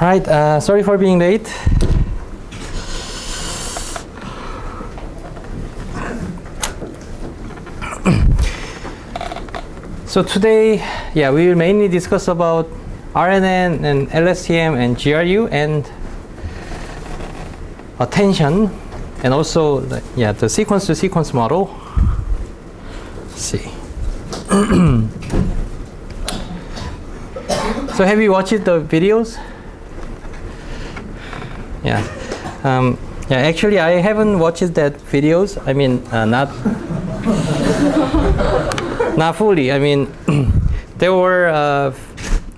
Right, sorry for being late. So today, we will mainly discuss about RNN and LSTM and GRU and attention, and also the sequence-to-sequence model. Let's see. So have you watched the videos? Actually, I haven't watched that videos. I mean, not fully. I mean, there were,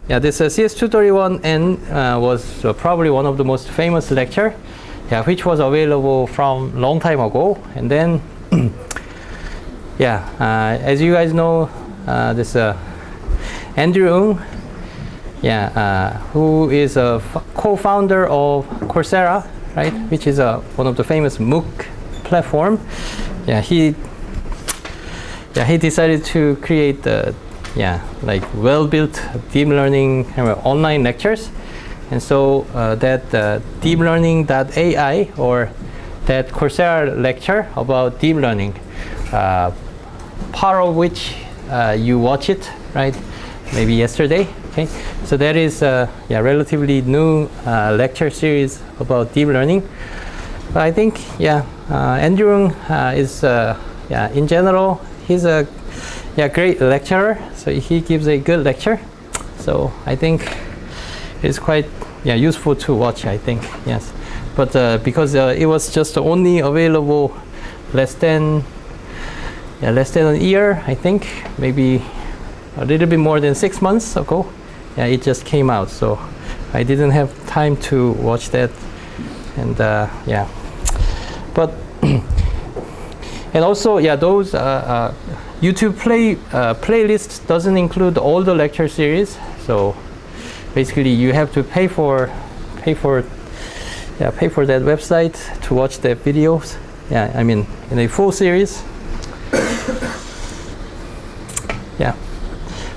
this CS231N was probably one of the most famous lecture, which was available from long time ago. And then, as you guys know, this Andrew Ng, who is a co-founder of Coursera, right, which is one of the famous MOOC platform. He decided to create well-built deep learning online lectures, and so that deep learning.ai, or that Coursera lecture about deep learning, part of which you watch it, right, maybe yesterday. Okay, so that is a relatively new lecture series about deep learning. But I think Andrew is in general, he's a great lecturer. So he gives a good lecture. So I think it's quite useful to watch, I think, yes. But because it was just only available less than a year, I think, maybe a little bit more than 6 months ago. It just came out, so I didn't have time to watch that. And but and also those YouTube playlist doesn't include all the lecture series. So basically, you have to pay for that website to watch the videos. I mean, in a full series.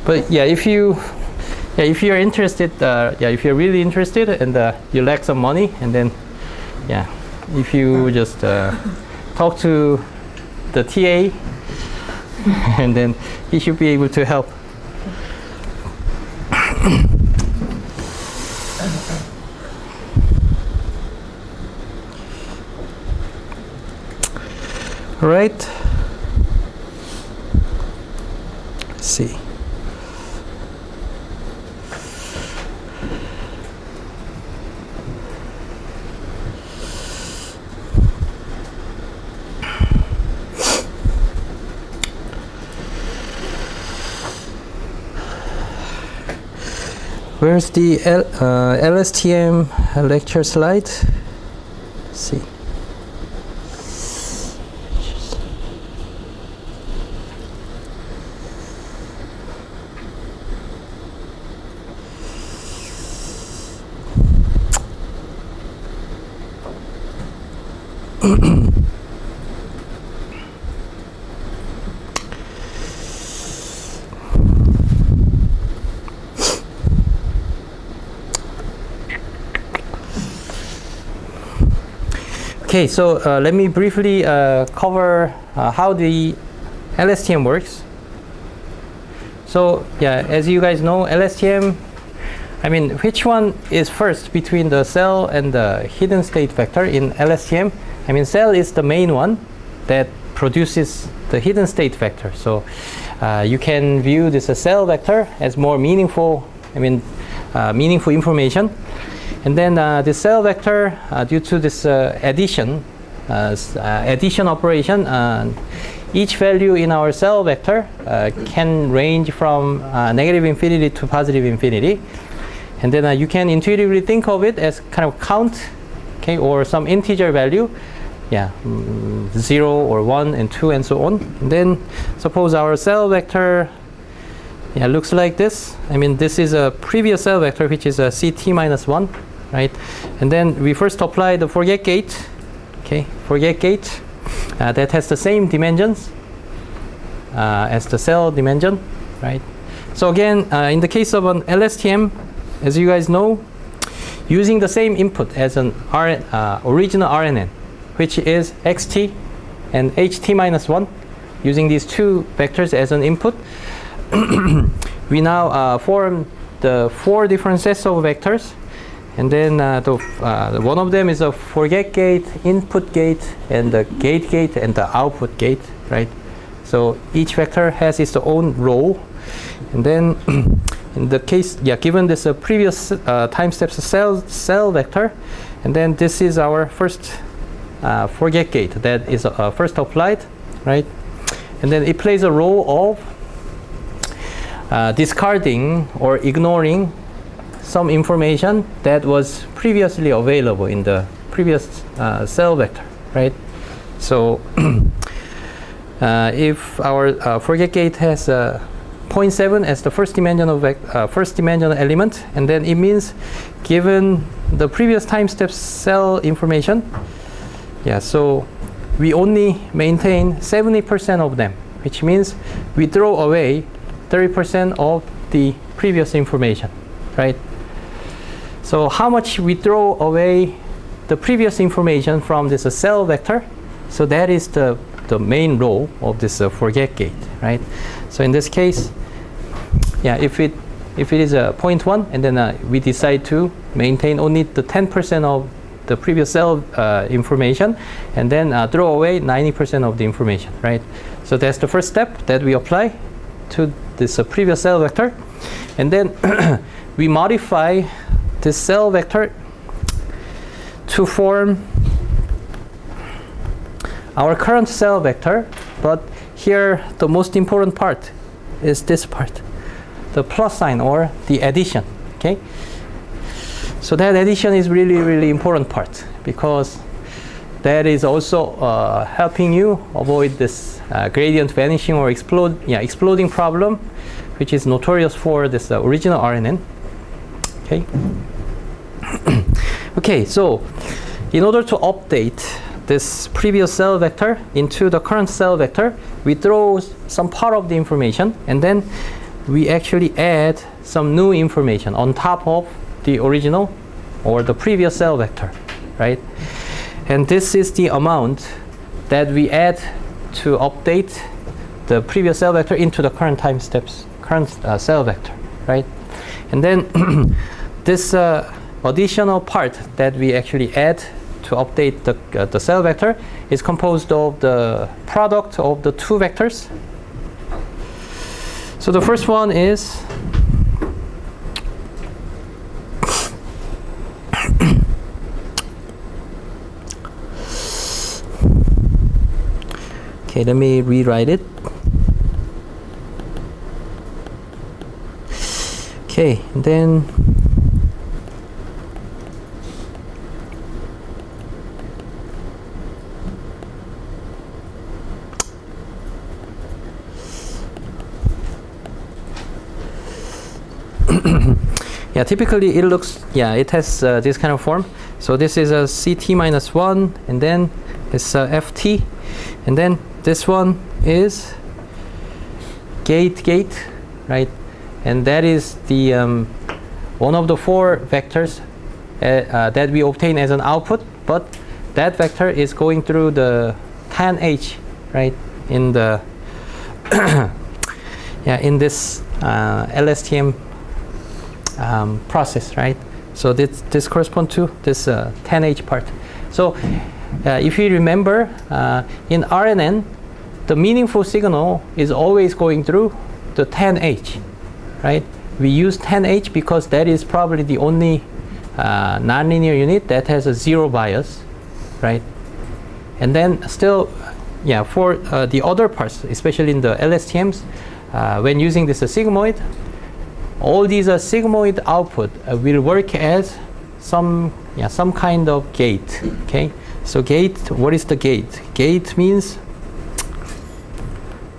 But if you're interested, if you're really interested and you lack some money, and then if you just talk to the TA, and then he should be able to help. All right. Let's see. Where's the LSTM lecture slide? Let's see. Okay, so let me briefly cover how the LSTM works. So as you guys know, LSTM, I mean, which one is first between the cell and the hidden state vector in LSTM? I mean, cell is the main one that produces the hidden state vector. So you can view this cell vector as more meaningful, meaningful information. And then the cell vector, due to this addition operation, each value in our cell vector can range from negative infinity to positive infinity. And then you can intuitively think of it as kind of count, okay, or some integer value, 0 or 1 and 2 and so on. And then suppose our cell vector looks like this. I mean, this is a previous cell vector, which is a CT minus 1. Right, and then we first apply the forget gate. Okay, forget gate that has the same dimensions as the cell dimension, right? So again, in the case of an LSTM, as you guys know, using the same input as an original RNN, which is xt and ht minus 1, using these two vectors as an input, we now form the 4 different sets of vectors. And then one of them is a forget gate, input gate, and the gate gate, and the output gate, right? So each vector has its own role. And then in the case, given this previous time steps cell vector, and then this is our first forget gate that is first applied, right? And then it plays a role of discarding or ignoring some information that was previously available in the previous cell vector, right? So if our forget gate has 0.7 as the first dimensional element, and then it means given the previous time step cell information, so we only maintain 70% of them, which means we throw away 30% of the previous information, right? So how much we throw away the previous information from this cell vector, so that is the main role of this forget gate, right? So in this case, if it is a 0.1, and then we decide to maintain only the 10% of the previous cell information, and then throw away 90% of the information, right? So that's the first step that we apply to this previous cell vector, and then we modify this cell vector to form our current cell vector. But here the most important part is this part, the plus sign or the addition, okay? So that addition is really, really important part, because that is also helping you avoid this gradient vanishing or exploding problem, which is notorious for this original RNN, okay? Okay, so in order to update this previous cell vector into the current cell vector, we throw some part of the information, and then we actually add some new information on top of the original or the previous cell vector, right? And this is the amount that we add to update the previous cell vector into the current time steps, current cell vector, right? And then this additional part that we actually add to update the cell vector is composed of the product of the two vectors. So the first one is okay, let me rewrite it. Okay, and then typically it looks, it has this kind of form. So this is a CT minus 1, and then it's FT, and then this one is gate, right? And that is the one of the 4 vectors that we obtain as an output, but that vector is going through the tan H, right? In the in this LSTM process, right? So this corresponds to this tan H part. So if you remember, in RNN, the meaningful signal is always going through the tan H, right? We use tan H because that is probably the only nonlinear unit that has a 0 bias, right? And then still, for the other parts, especially in the LSTMs, when using this sigmoid, all these sigmoid output will work as some kind of gate, okay? So gate, what is the gate? Gate means,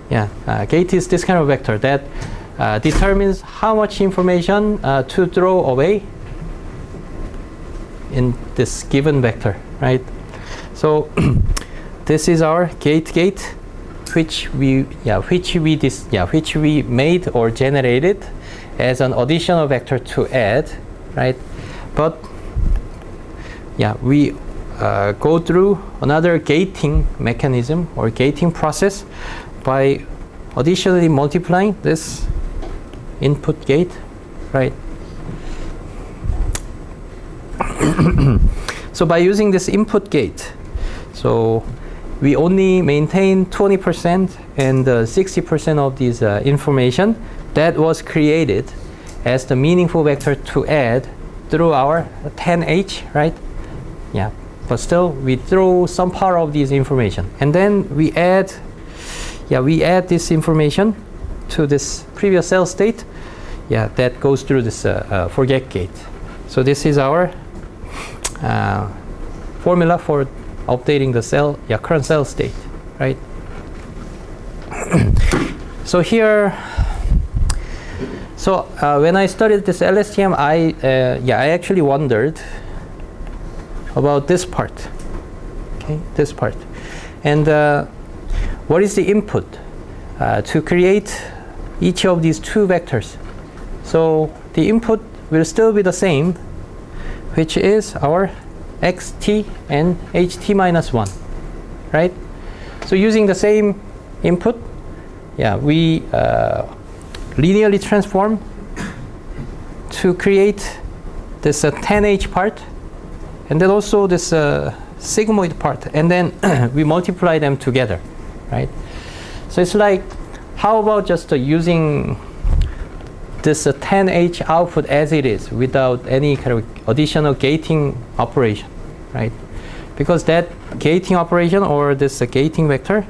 gate is this kind of vector that determines how much information to throw away in this given vector, right? So this is our gate, which we made or generated as an additional vector to add, right? But we go through another gating mechanism or gating process by additionally multiplying this input gate, right? So by using this input gate, so we only maintain 20% and 60% of this information that was created as the meaningful vector to add through our 10H, right? Yeah, but still we throw some part of this information, and then we add this information to this previous cell state, that goes through this forget gate. So this is our formula for updating the cell, current cell state, right? So here, when I studied this LSTM, I actually wondered about this part, okay, this part, and what is the input to create each of these two vectors? So the input will still be the same, which is our xt and ht minus 1, right? So using the same input, we linearly transform to create this 10H part, and then also this sigmoid part, and then we multiply them together, right? So it's like, how about just using this 10H output as it is without any kind of additional gating operation, right? Because that gating operation or this gating vector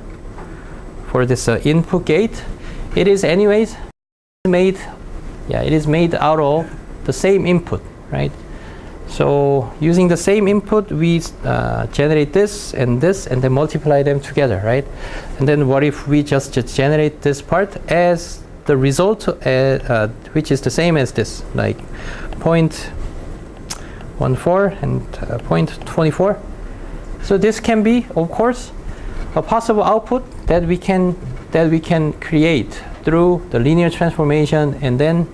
for this input gate, it is anyways made, it is made out of the same input, right? So using the same input, we generate this, and then multiply them together, right? And then what if we just generate this part as the result, which is the same as this, like 0.14 and 0.24. So this can be, of course, a possible output that we can create through the linear transformation, and then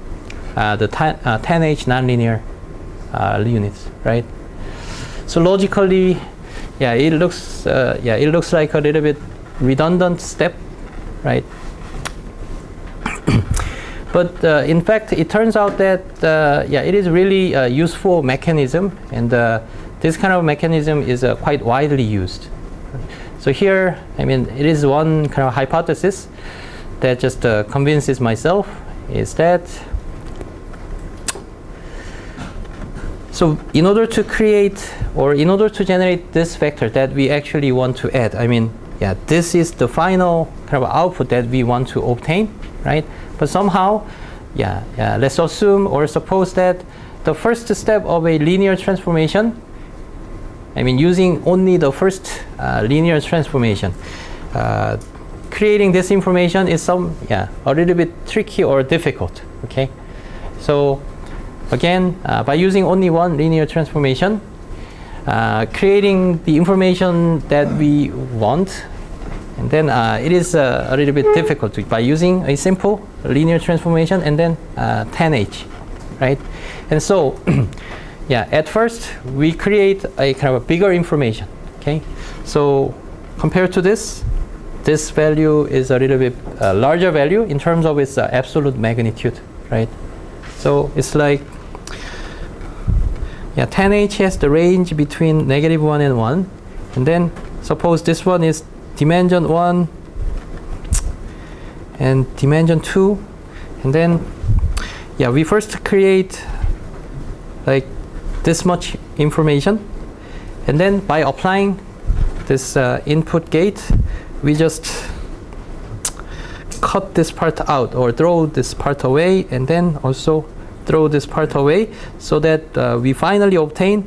the 10H nonlinear units, right? So logically, it looks like a little bit redundant step, right? But in fact, it turns out that it is really a useful mechanism, and this kind of mechanism is quite widely used. So here, I mean, it is one kind of hypothesis that just convinces myself is that, so in order to create or in order to generate this vector that we actually want to add, I mean, this is the final kind of output that we want to obtain, right? But somehow, let's assume or suppose that the first step of a linear transformation, I mean, using only the first linear transformation, creating this information is a little bit tricky or difficult, okay? So again, by using only one linear transformation, creating the information that we want, and then it is a little bit difficult by using a simple linear transformation and then 10H, right? And so, at first we create a kind of a bigger information, okay? So compared to this value is a little bit larger value in terms of its absolute magnitude, right? So it's like, 10H has the range between -1 and 1, and then suppose this one is dimension 1 and dimension 2, and then we first create like this much information, and then by applying this input gate, we just cut this part out or throw this part away, and then also throw this part away, so that we finally obtain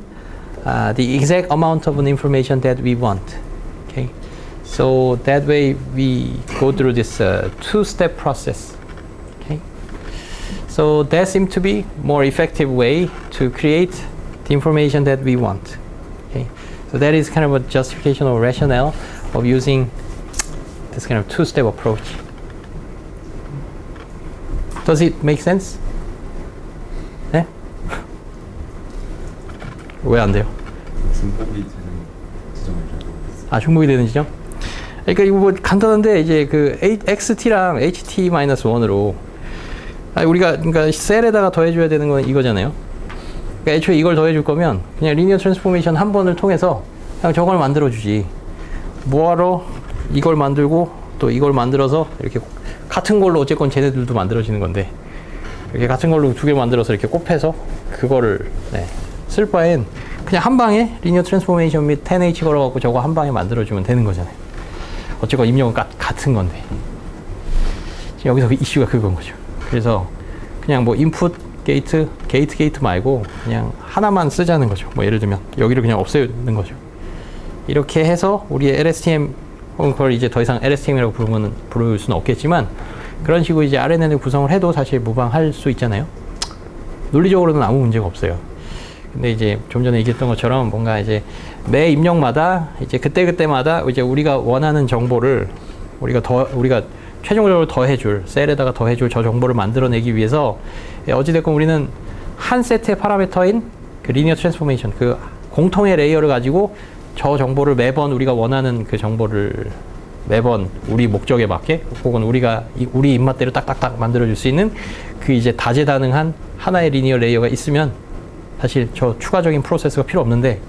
the exact amount of an information that we want, okay? So that way we go through this two-step process, okay? So that seems to be more effective way to create the information that we want, okay? So that is kind of a justification or rationale of using this kind of two-step approach. Does it make sense? 왜 안 돼요? 중복이 되는 지점을 잘 모르겠어요. 아, 중복이 되는 지점? 그러니까 이거 뭐 간단한데 이제 그 XT랑 HT-1으로 우리가 그러니까 셀에다가 더해줘야 되는 건 이거잖아요. 그러니까 애초에 이걸 더해줄 거면 그냥 리니어 트랜스포메이션 한 번을 통해서 그냥 저걸 만들어주지. 뭐하러 이걸 만들고 또 이걸 만들어서 이렇게 같은 걸로 어쨌건 쟤네들도 만들어지는 건데 이렇게 같은 걸로 두 개 만들어서 이렇게 곱해서 그거를 쓸 바엔 그냥 한 방에 리니어 트랜스포메이션 및 10H 걸어갖고 저거 한 방에 만들어주면 되는 거잖아요. 어쨌건 입력은 같은 건데 지금 여기서 이슈가 그건 거죠. 그래서 그냥 뭐 인풋 게이트 말고 그냥 하나만 쓰자는 거죠. 뭐 예를 들면 여기를 그냥 없애는 거죠. 이렇게 해서 우리의 LSTM 혹은 그걸 이제 더 이상 LSTM이라고 부를 수는 없겠지만 그런 식으로 이제 RNN을 구성을 해도 사실 무방할 수 있잖아요. 논리적으로는 아무 문제가 없어요. 근데 이제 좀 전에 얘기했던 것처럼 뭔가 이제 매 입력마다 이제 그때마다 이제 우리가 원하는 정보를 우리가 최종적으로 더해줄 셀에다가 더해줄 저 정보를 만들어내기 위해서 어찌됐건 우리는 한 세트의 파라미터인 그 리니어 트랜스포메이션 그 공통의 레이어를 가지고 저 정보를 매번 우리가 원하는 그 정보를 매번 우리 목적에 맞게 혹은 우리 입맛대로 딱딱딱 만들어줄 수 있는 그 이제 다재다능한 하나의 리니어 레이어가 있으면 사실 저 추가적인 프로세스가 필요 없는데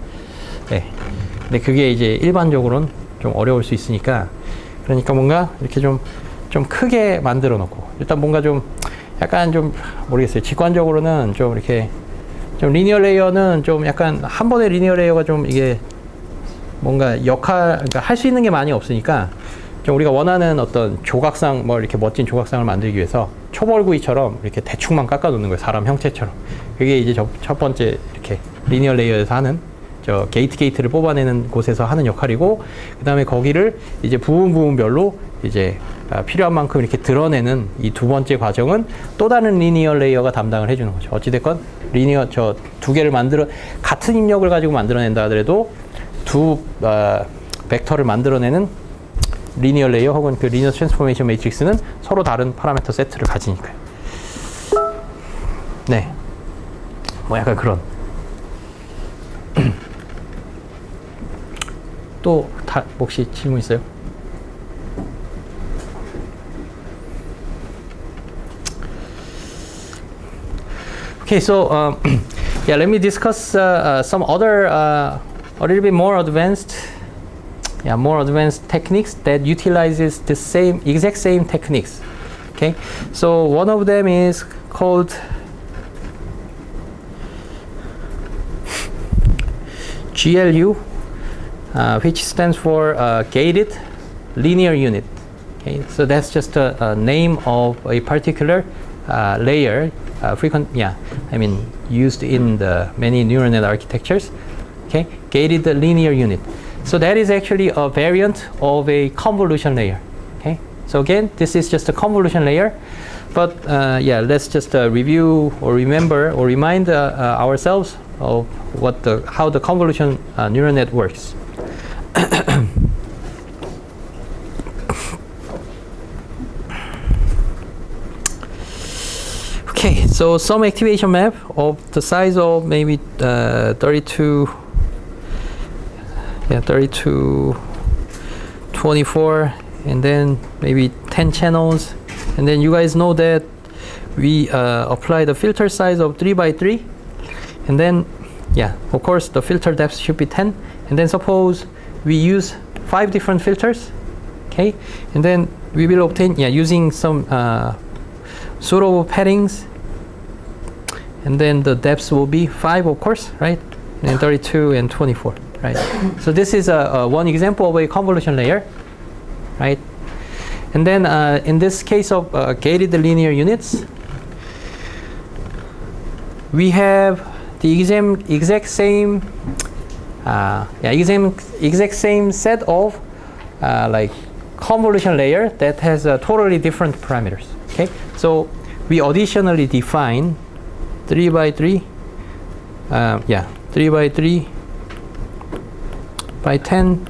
근데 그게 이제 일반적으로는 좀 어려울 수 있으니까 그러니까 뭔가 이렇게 좀 크게 만들어 놓고 일단 뭔가 좀 약간 좀 모르겠어요. 직관적으로는 좀 이렇게 좀 리니어 레이어는 좀 약간 한 번의 리니어 레이어가 좀 이게 뭔가 그러니까 할 수 있는 게 많이 없으니까 좀 우리가 원하는 어떤 조각상 뭐 이렇게 멋진 조각상을 만들기 위해서 초벌구이처럼 이렇게 대충만 깎아 놓는 거예요. 사람 형체처럼. 그게 이제 첫 번째 이렇게 리니어 레이어에서 하는 저 게이트를 뽑아내는 곳에서 하는 역할이고 그 다음에 거기를 이제 부분별로 이제 필요한 만큼 이렇게 드러내는 이 두 번째 과정은 또 다른 리니어 레이어가 담당을 해주는 거죠. 어찌됐건 리니어 저 두 개를 같은 입력을 가지고 만들어낸다 하더라도 두 벡터를 만들어내는 리니어 레이어 혹은 그 리니어 트랜스포메이션 매트릭스는 서로 다른 파라미터 세트를 가지니까요. 네. 뭐 약간 그런. 또 혹시 질문 있어요? Okay, so yeah, let me discuss some other a little bit more advanced techniques that utilizes the exact same techniques. Okay, so one of them is called GLU, which stands for gated linear unit. Okay, so that's just a name of a particular layer, used in the many neural net architectures. Okay, gated linear unit. So that is actually a variant of a convolution layer. Okay, so again, this is just a convolution layer, but let's just review or remember or remind ourselves of how the convolution neural net works. Okay, so some activation map of the size of maybe 32, 24, and then maybe 10 channels, and then you guys know that we apply the filter size of 3 by 3, and then of course the filter depth should be 10, and then suppose we use 5 different filters, okay, and then we will obtain using some pseudo paddings, and then the depths will be 5, of course, right, and 32 and 24, right. So this is one example of a convolution layer, right. And then in this case of gated linear units, we have the exact same set of like convolution layer that has totally different parameters. Okay, so we additionally define 3 by 3 by 10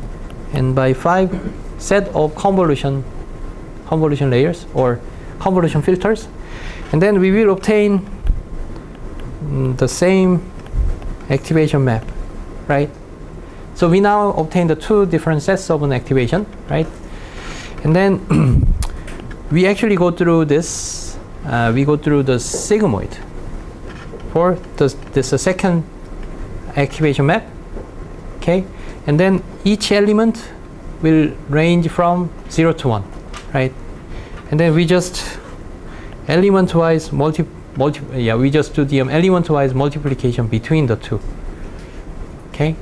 and by 5 set of convolution layers or convolution filters, and then we will obtain the same activation map, right? So we now obtain the two different sets of an activation, right? And then we actually go through this. We go through the sigmoid for this second activation map. Okay, and then each element will range from 0 to 1, right? And then we just element-wise we just do the element-wise multiplication between the two. Okay,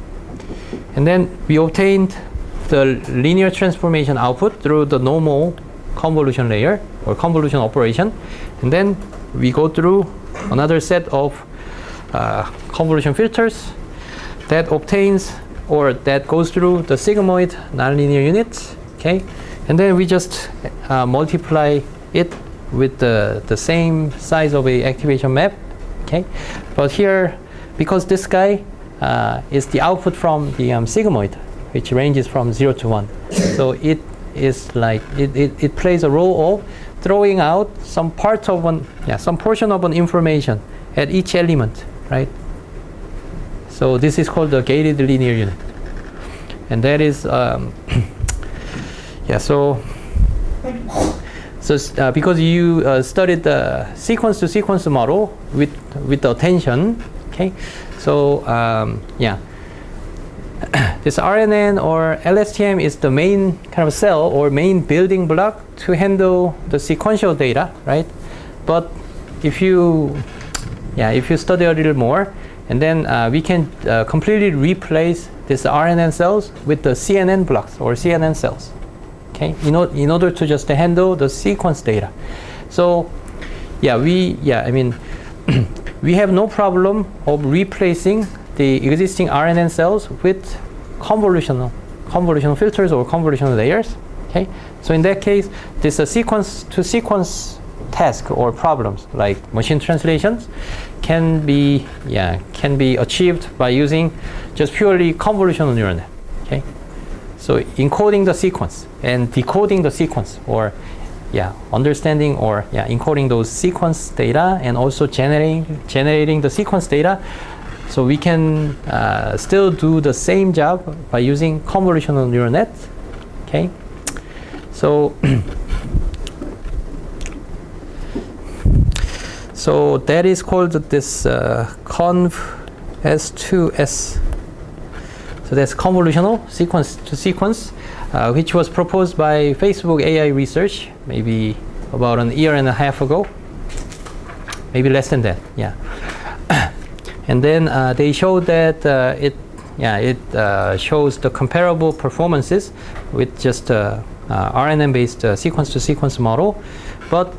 and then we obtained the linear transformation output through the normal convolution layer or convolution operation, and then we go through another set of convolution filters that obtains or that goes through the sigmoid nonlinear units. Okay, and then we just multiply it with the same size of a activation map. Okay, but here, because this guy is the output from the sigmoid, which ranges from 0 to 1, so it is like it plays a role of throwing out some part of some portion of an information at each element, right? So this is called the gated linear unit, and that is So because you studied the sequence-to-sequence model with the attention, okay? So this RNN or LSTM is the main kind of cell or main building block to handle the sequential data, right? But if you study a little more, and then we can completely replace this RNN cells with the CNN blocks or CNN cells. Okay, in order to just handle the sequence data. So we have no problem of replacing the existing RNN cells with convolutional filters or convolutional layers. Okay, so in that case, this sequence to sequence task or problems like machine translations can be achieved by using just purely convolutional neural net. Okay, so encoding the sequence and decoding the sequence, or understanding or encoding those sequence data and also generating the sequence data, so we can still do the same job by using convolutional neural net. Okay, so so that is called this conv S2S. So that's convolutional sequence to sequence, which was proposed by Facebook AI Research maybe about an year and a half ago, maybe less than that. And then they showed that it shows the comparable performances with just RNN-based sequence-to-sequence model. But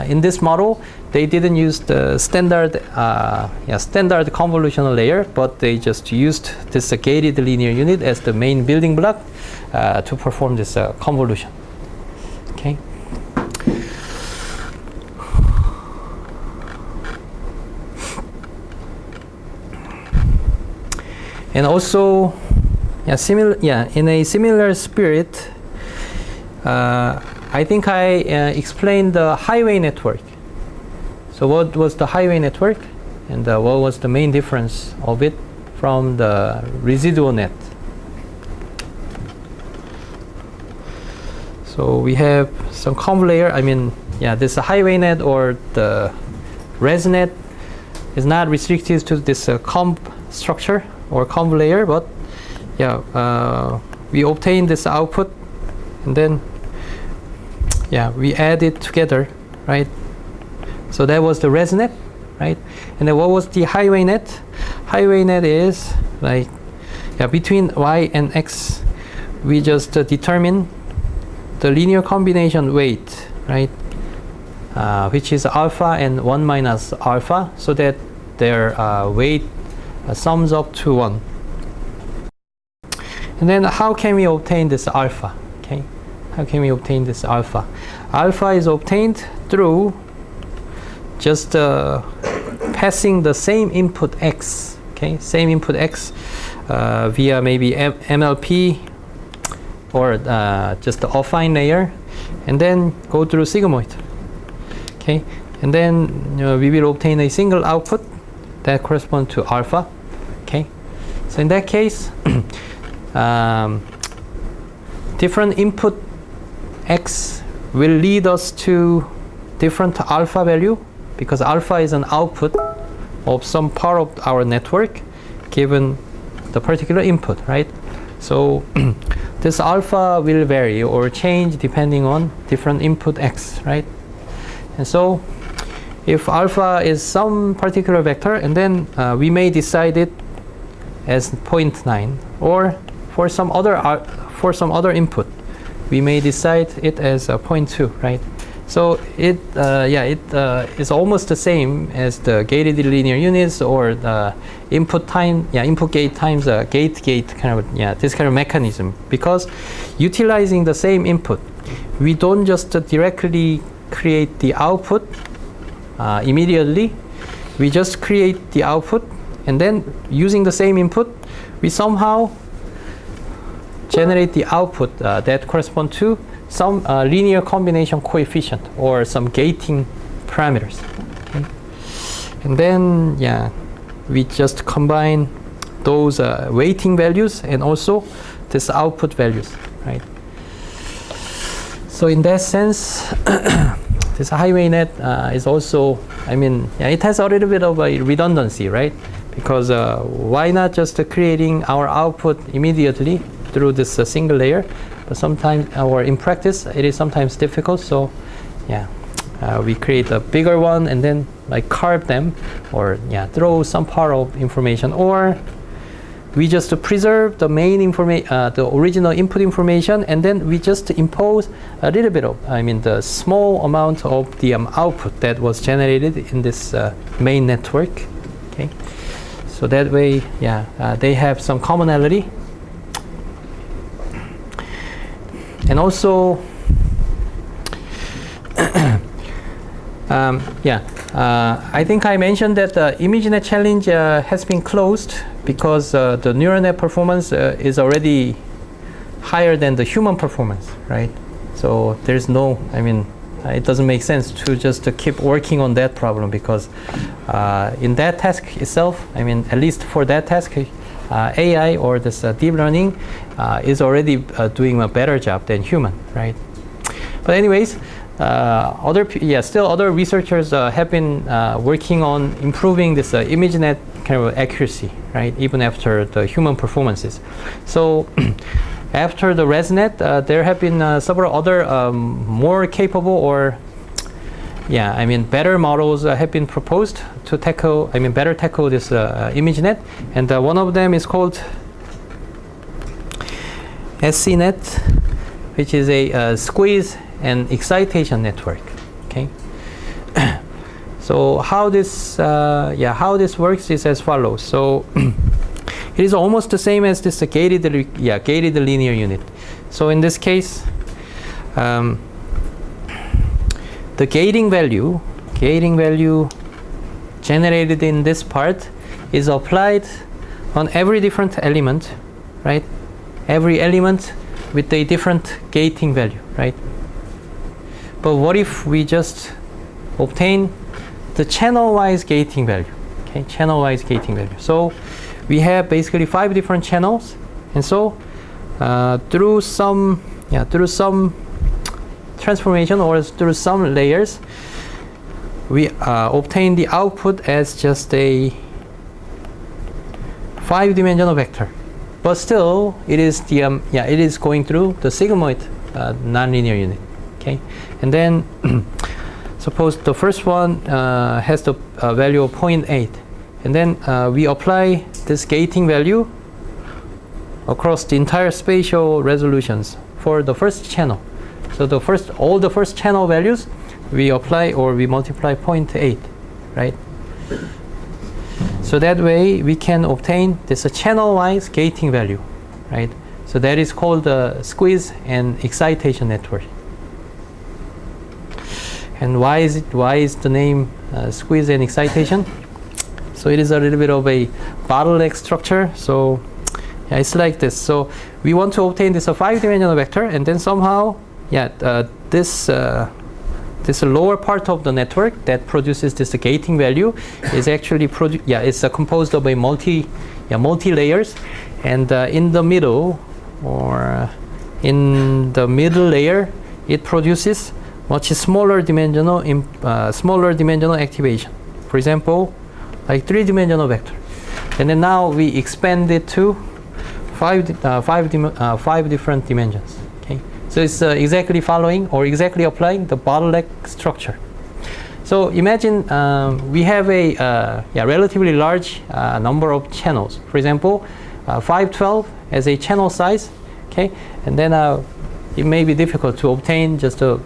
in this model, they didn't use the standard convolutional layer, but they just used this gated linear unit as the main building block to perform this convolution. Okay. And also, in a similar spirit, I think I explained the highway network. So what was the highway network, and what was the main difference of it from the residual net? So we have some conv layer. This highway net or the ResNet is not restricted to this conv structure or conv layer, but we obtain this output, and then we add it together, right? So that was the ResNet, right? And then what was the highway net? Highway net is like between y and x, we just determine the linear combination weight, right? Which is alpha and 1 minus alpha, so that their weight sums up to 1. And then how can we obtain this alpha? Okay, how can we obtain this alpha? Alpha is obtained through just passing the same input x, okay, same input x via maybe MLP or just the affine layer, and then go through sigmoid. Okay, and then we will obtain a single output that corresponds to alpha. Okay, so in that case, different input x will lead us to different alpha value, because alpha is an output of some part of our network given the particular input, right? So this alpha will vary or change depending on different input x, right? And so if alpha is some particular vector, and then we may decide it as 0.9, or for some other input we may decide it as 0.2, right? So it is almost the same as the gated linear units, or the input gate times gate kind of, this kind of mechanism. Because utilizing the same input, we don't just directly create the output immediately. We just create the output, and then using the same input, we somehow generate the output that correspond to some linear combination coefficient or some gating parameters. Okay? And then, we just combine those weighting values and also this output values, right? So in that sense, this highway net is also, it has a little bit of a redundancy, right? Because why not just creating our output immediately through this single layer? But sometimes, or in practice, it is sometimes difficult. So, we create a bigger one and then like carve them, or throw some part of information, or we just preserve the main information, the original input information, and then we just impose a little bit of, the small amount of the output that was generated in this main network. Okay, so that way, they have some commonality. And also, I think I mentioned that the ImageNet challenge has been closed because the neural net performance is already higher than the human performance, right? So there's no, it doesn't make sense to just keep working on that problem, because in that task itself, at least for that task, AI or this deep learning is already doing a better job than human, right? But anyways, still other researchers have been working on improving this ImageNet kind of accuracy, right? Even after the human performances. So after the ResNet, there have been several other more capable or better models have been proposed to tackle, better tackle this ImageNet, and one of them is called SCNet, which is a squeeze and excitation network. Okay. So how this works is as follows. So it is almost the same as this gated linear unit. So in this case, the gating value generated in this part is applied on every different element, right? Every element with a different gating value, right? But what if we just obtain the channel-wise gating value? Okay, channel-wise gating value. So we have basically 5 different channels, and so through some transformation or through some layers, we obtain the output as just a 5-dimensional vector. But still, it is the it is going through the sigmoid nonlinear unit. Okay, and then suppose the first one has the value of 0.8, and then we apply this gating value across the entire spatial resolutions for the first channel. So all the first channel values we apply or we multiply 0.8, right? So that way we can obtain this channel-wise gating value, right? So that is called the squeeze and excitation network. And why is the name squeeze and excitation? So it is a little bit of a bottleneck structure. So it's like this. So we want to obtain this 5-dimensional vector, and then somehow this this lower part of the network that produces this gating value is actually it's composed of a multi layers, and in the middle layer it produces much smaller dimensional activation. For example, like 3-dimensional vector, and then now we expand it to five different dimensions. Okay, so it's exactly following or exactly applying the bottleneck structure. So imagine we have a relatively large number of channels. For example, 512 as a channel size. Okay, and then it may be difficult to obtain just a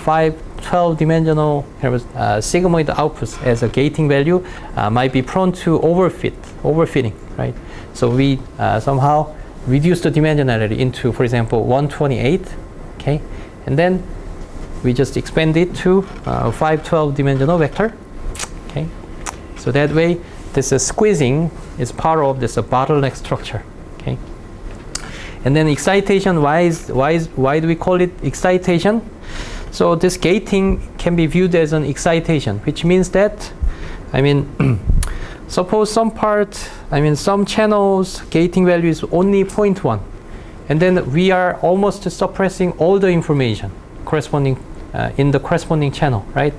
512-dimensional sigmoid outputs as a gating value. Might be prone to overfitting, right? So we somehow reduce the dimensionality into, for example, 128, okay? And then we just expand it to 512-dimensional vector, okay? So that way, this squeezing is part of this bottleneck structure, okay? And then excitation, why do we call it excitation? So this gating can be viewed as an excitation, which means that, suppose some channels gating value is only 0.1, and then we are almost suppressing all the information corresponding in the corresponding channel, right?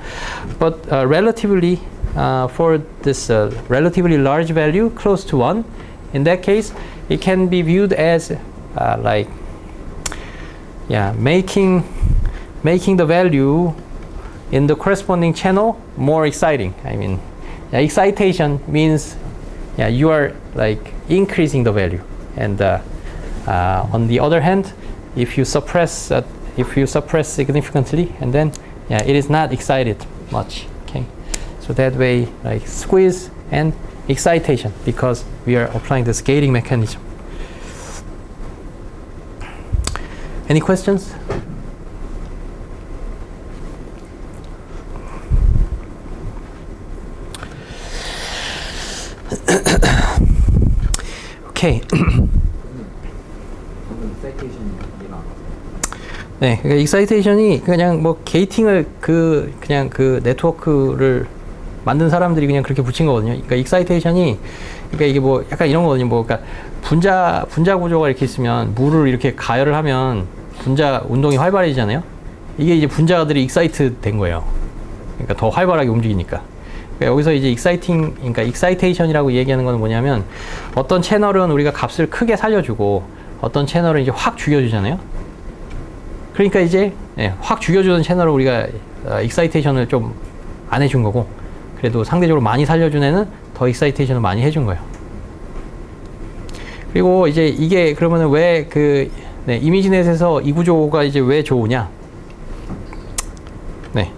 But relatively for this relatively large value close to 1, in that case it can be viewed as making the value in the corresponding channel more exciting. Excitation means you are increasing the value, and on the other hand, if you suppress significantly, and then it is not excited much. Okay, so that way squeeze and excitation, because we are applying this gating mechanism. Any questions? 오케이. 네, 그러니까 익사이테이션이 그냥 뭐 게이팅을 그냥 그 네트워크를 만든 사람들이 그냥 그렇게 붙인 거거든요. 그러니까 익사이테이션이 그러니까 이게 뭐 약간 이런 거거든요. 뭐 그러니까 분자 구조가 이렇게 있으면 물을 이렇게 가열을 하면 분자 운동이 활발해지잖아요. 이게 이제 분자들이 익사이트 된 거예요. 그러니까 더 활발하게 움직이니까. 그러니까 여기서 이제 그러니까 익사이테이션이라고 얘기하는 건 뭐냐면, 어떤 채널은 우리가 값을 크게 살려주고 어떤 채널은 이제 확 죽여주잖아요. 그러니까 이제 확 죽여주는 채널을 우리가 익사이테이션을 좀 안 해준 거고, 그래도 상대적으로 많이 살려준 애는 더 익사이테이션을 많이 해준 거예요. 그리고 이제 이게 그러면은 왜 이미지넷에서 이 구조가 이제 왜 좋으냐? 네,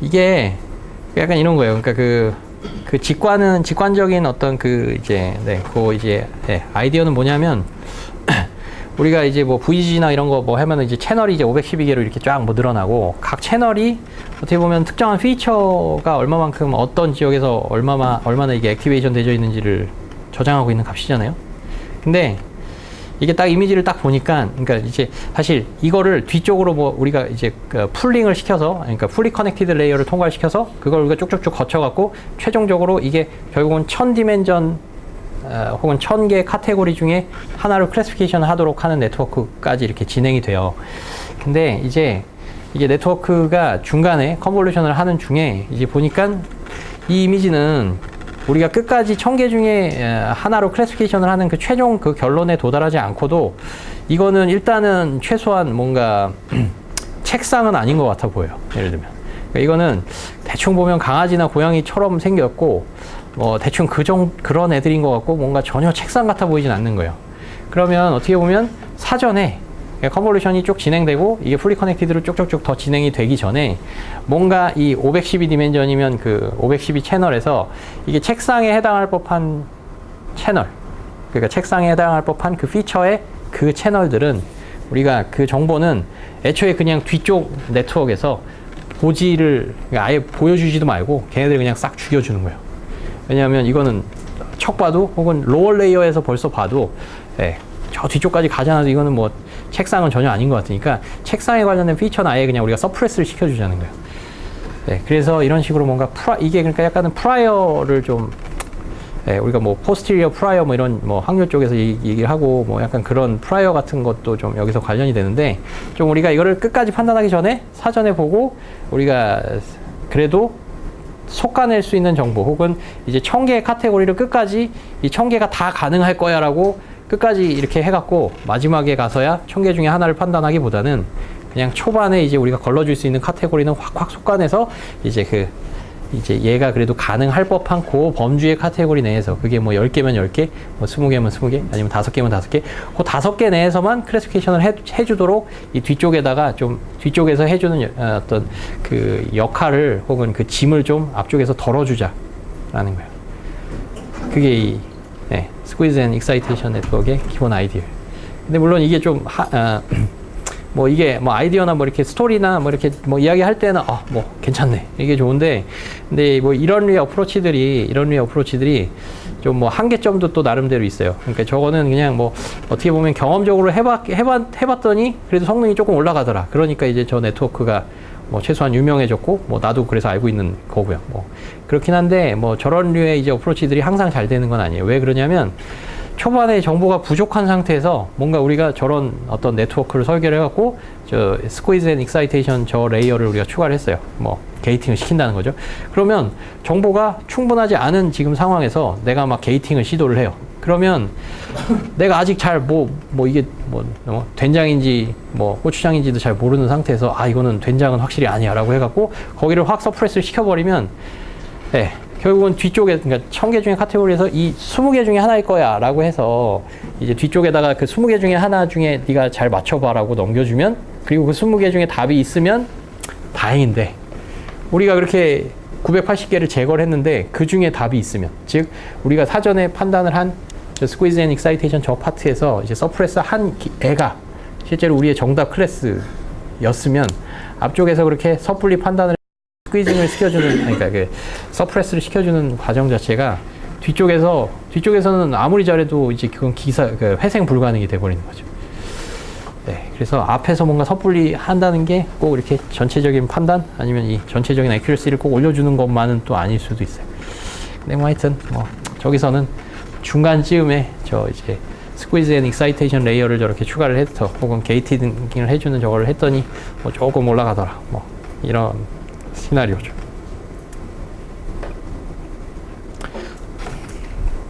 이게 약간 이런 거예요. 그러니까 그 직관적인 어떤 아이디어는 뭐냐면, 우리가 이제 뭐 VG나 이런 거 뭐 하면은 이제 채널이 이제 512개로 이렇게 쫙 뭐 늘어나고, 각 채널이 어떻게 보면 특정한 피처가 얼마만큼 어떤 지역에서 얼마나 이게 액티베이션 되어 있는지를 저장하고 있는 값이잖아요. 근데 이게 딱 이미지를 딱 보니까, 그러니까 이제 사실 이거를 뒤쪽으로 뭐 우리가 이제 풀링을 시켜서, 그러니까 풀리 커넥티드 레이어를 통과시켜서 그걸 우리가 쭉쭉쭉 거쳐갖고 최종적으로 이게 결국은 1000디멘전 혹은 1000개 카테고리 중에 하나를 클래시피케이션을 하도록 하는 네트워크까지 이렇게 진행이 돼요. 근데 이제 이게 네트워크가 중간에 컨볼루션을 하는 중에 이제 보니까 이 이미지는 우리가 끝까지 1000개 중에 하나로 클래시피케이션을 하는 그 최종 그 결론에 도달하지 않고도, 이거는 일단은 최소한 뭔가 책상은 아닌 것 같아 보여요. 예를 들면. 그러니까 이거는 대충 보면 강아지나 고양이처럼 생겼고, 뭐 대충 그런 애들인 것 같고, 뭔가 전혀 책상 같아 보이진 않는 거예요. 그러면 어떻게 보면 사전에 컨볼루션이 쭉 진행되고 이게 풀리 커넥티드로 쭉쭉쭉 더 진행이 되기 전에 뭔가 이 512 디멘전이면 그 512 채널에서 이게 책상에 해당할 법한 채널, 그러니까 책상에 해당할 법한 그 피처의 그 채널들은 우리가 그 정보는 애초에 그냥 뒤쪽 네트워크에서 보지를 아예 보여주지도 말고 걔네들 그냥 싹 죽여주는 거예요. 왜냐하면 이거는 척 봐도 혹은 로어 레이어에서 벌써 봐도 저 뒤쪽까지 가지 않아도 이거는 뭐 책상은 전혀 아닌 것 같으니까 책상에 관련된 피처는 아예 그냥 우리가 서프레스를 시켜주자는 거예요. 네, 그래서 이런 식으로 뭔가 이게 그러니까 약간은 프라이어를 좀 네, 우리가 뭐 포스티리어 프라이어 뭐 이런 뭐 학교 쪽에서 얘기를 하고 뭐 약간 그런 프라이어 같은 것도 좀 여기서 관련이 되는데 좀 우리가 이거를 끝까지 판단하기 전에 사전에 보고 우리가 그래도 속아낼 수 있는 정보 혹은 이제 1000개의 카테고리를 끝까지 이 1000개가 다 가능할 거야 라고 끝까지 이렇게 해갖고 마지막에 가서야 1000개 중에 하나를 판단하기보다는 그냥 초반에 이제 우리가 걸러줄 수 있는 카테고리는 확확 속아내서 이제 이제 얘가 그래도 가능할 법한 그 범주의 카테고리 내에서 그게 뭐 10개면 10개, 뭐 20개면 20개, 아니면 5개면 5개, 그 5개 내에서만 클래시피케이션을 해주도록 이 뒤쪽에다가 좀 뒤쪽에서 해주는 어떤 그 역할을 혹은 그 짐을 좀 앞쪽에서 덜어주자라는 거예요. 그게 이 스퀴즈 앤 익사이테이션 네트워크의 기본 아이디어. 근데 물론 이게 좀 뭐 이게 뭐 아이디어나 뭐 이렇게 스토리나 뭐 이렇게 뭐 이야기할 때는 뭐 괜찮네 이게 좋은데 근데 뭐 이런 류의 어프로치들이 좀 뭐 한계점도 또 나름대로 있어요. 그러니까 저거는 그냥 뭐 어떻게 보면 경험적으로 해봤더니 그래도 성능이 조금 올라가더라. 그러니까 이제 저 네트워크가 뭐 최소한 유명해졌고 뭐 나도 그래서 알고 있는 거고요. 뭐 그렇긴 한데 뭐 저런 류의 이제 어프로치들이 항상 잘 되는 건 아니에요. 왜 그러냐면 초반에 정보가 부족한 상태에서 뭔가 우리가 저런 어떤 네트워크를 설계를 해갖고 저 스퀴즈 앤 익사이테이션 저 레이어를 우리가 추가를 했어요. 뭐 게이팅을 시킨다는 거죠. 그러면 정보가 충분하지 않은 지금 상황에서 내가 막 게이팅을 시도를 해요. 그러면 내가 아직 잘 이게 된장인지 뭐 고추장인지도 잘 모르는 상태에서 이거는 된장은 확실히 아니야 라고 해갖고 거기를 확 서프레스를 시켜버리면 결국은 뒤쪽에, 그러니까 1000개 중에 카테고리에서 이 20개 중에 하나일 거야 라고 해서 이제 뒤쪽에다가 그 20개 중에 하나 중에 네가 잘 맞춰봐 라고 넘겨주면 그리고 그 20개 중에 답이 있으면 다행인데 우리가 그렇게 980개를 제거를 했는데 그 중에 답이 있으면 즉 우리가 사전에 판단을 한 스퀴즈 앤 익사이테이션 저 파트에서 이제 서프레스 한 애가 실제로 우리의 정답 클래스였으면 앞쪽에서 그렇게 섣불리 판단을 스퀴징을 시켜주는, 그러니까 그 서프레스를 시켜주는 과정 자체가 뒤쪽에서는 아무리 잘해도 이제 그건 회생 불가능이 돼버리는 거죠. 네, 그래서 앞에서 뭔가 섣불리 한다는 게 꼭 이렇게 전체적인 판단 아니면 이 전체적인 애큐러시를 꼭 올려주는 것만은 또 아닐 수도 있어요. 근데 뭐 하여튼 뭐 저기서는 중간쯤에 저 이제 스퀴즈 앤 익사이테이션 레이어를 저렇게 추가를 해서 혹은 게이팅을 해주는 저거를 했더니 뭐 조금 올라가더라. 뭐 이런 시나리오죠.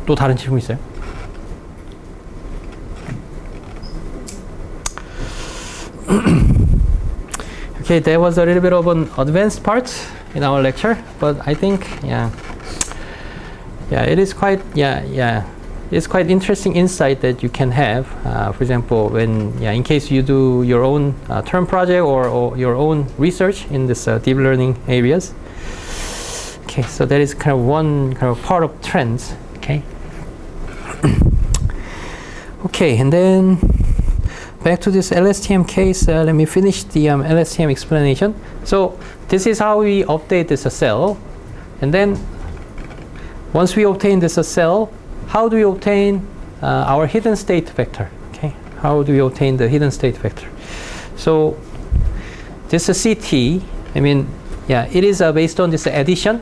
또 다른 질문 있어요? Okay, that was a little bit of an advanced part in our lecture, but I think, it is quite, it's quite interesting insight that you can have. For example, when, in case you do your own term project or your own research in this deep learning areas. Okay, so that is kind of one kind of part of trends. Okay. Okay, and then back to this LSTM case. Let me finish the LSTM explanation. So this is how we update this cell, and then once we obtain this cell, how do we obtain our hidden state vector? Okay, how do we obtain the hidden state vector? So this is CT. I mean, it is based on this addition.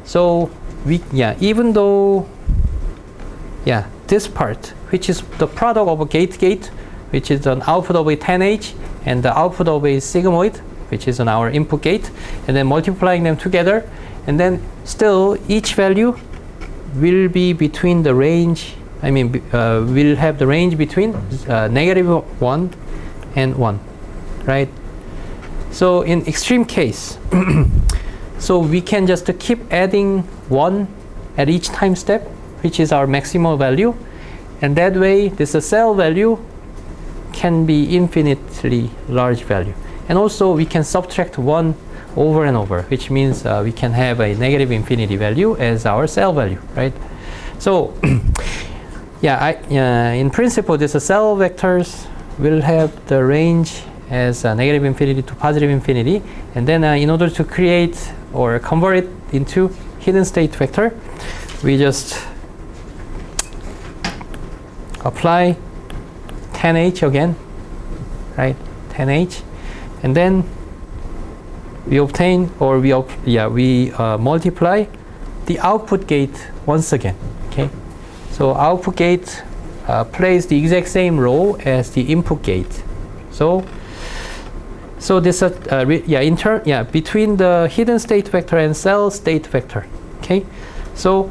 So we, even though, this part, which is the product of a gate, which is an output of a 10H and the output of a sigmoid, which is on our input gate, and then multiplying them together, and then still each value will be between the range, will have the range between -1 and 1, right? So in extreme case, so we can just keep adding 1 at each time step, which is our maximal value, and that way this cell value can be infinitely large value. And also we can subtract 1 over and over, which means we can have a negative infinity value as our cell value, right? So in principle, this cell vectors will have the range as negative infinity to positive infinity, and then in order to create or convert it into hidden state vector, we just apply 10H again, right? 10H, and then we obtain, or we multiply the output gate once again. Okay, so output gate plays the exact same role as the input gate. So this between the hidden state vector and cell state vector. Okay, so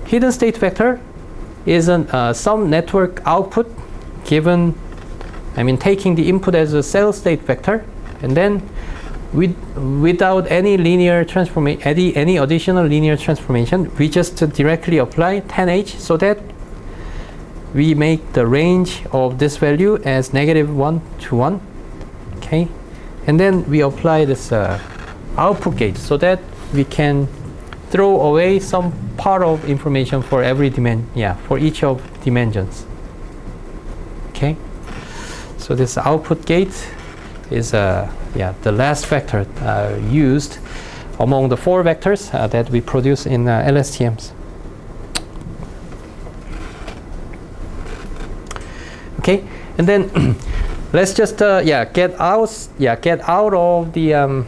hidden state vector is some network output given, taking the input as a cell state vector, and then without any linear transformation, any additional linear transformation, we just directly apply tanh so that we make the range of this value as -1 to 1. Okay, and then we apply this output gate so that we can throw away some part of information for every for each of dimensions. Okay, so this output gate is the last vector used among the 4 vectors that we produce in LSTMs. Okay, and then let's just get out of the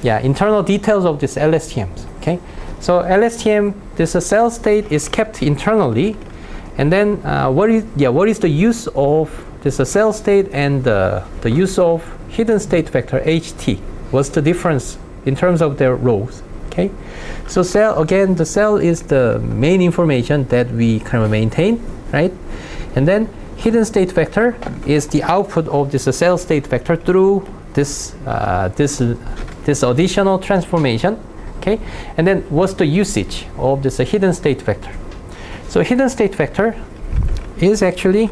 internal details of this LSTMs. Okay, so LSTM, this cell state is kept internally, and then what is the use of this cell state and the use of hidden state vector HT? What's the difference in terms of their roles? Okay, so the cell is the main information that we kind of maintain, right? And then hidden state vector is the output of this cell state vector through this additional transformation. Okay, and then what's the usage of this hidden state vector? So hidden state vector is actually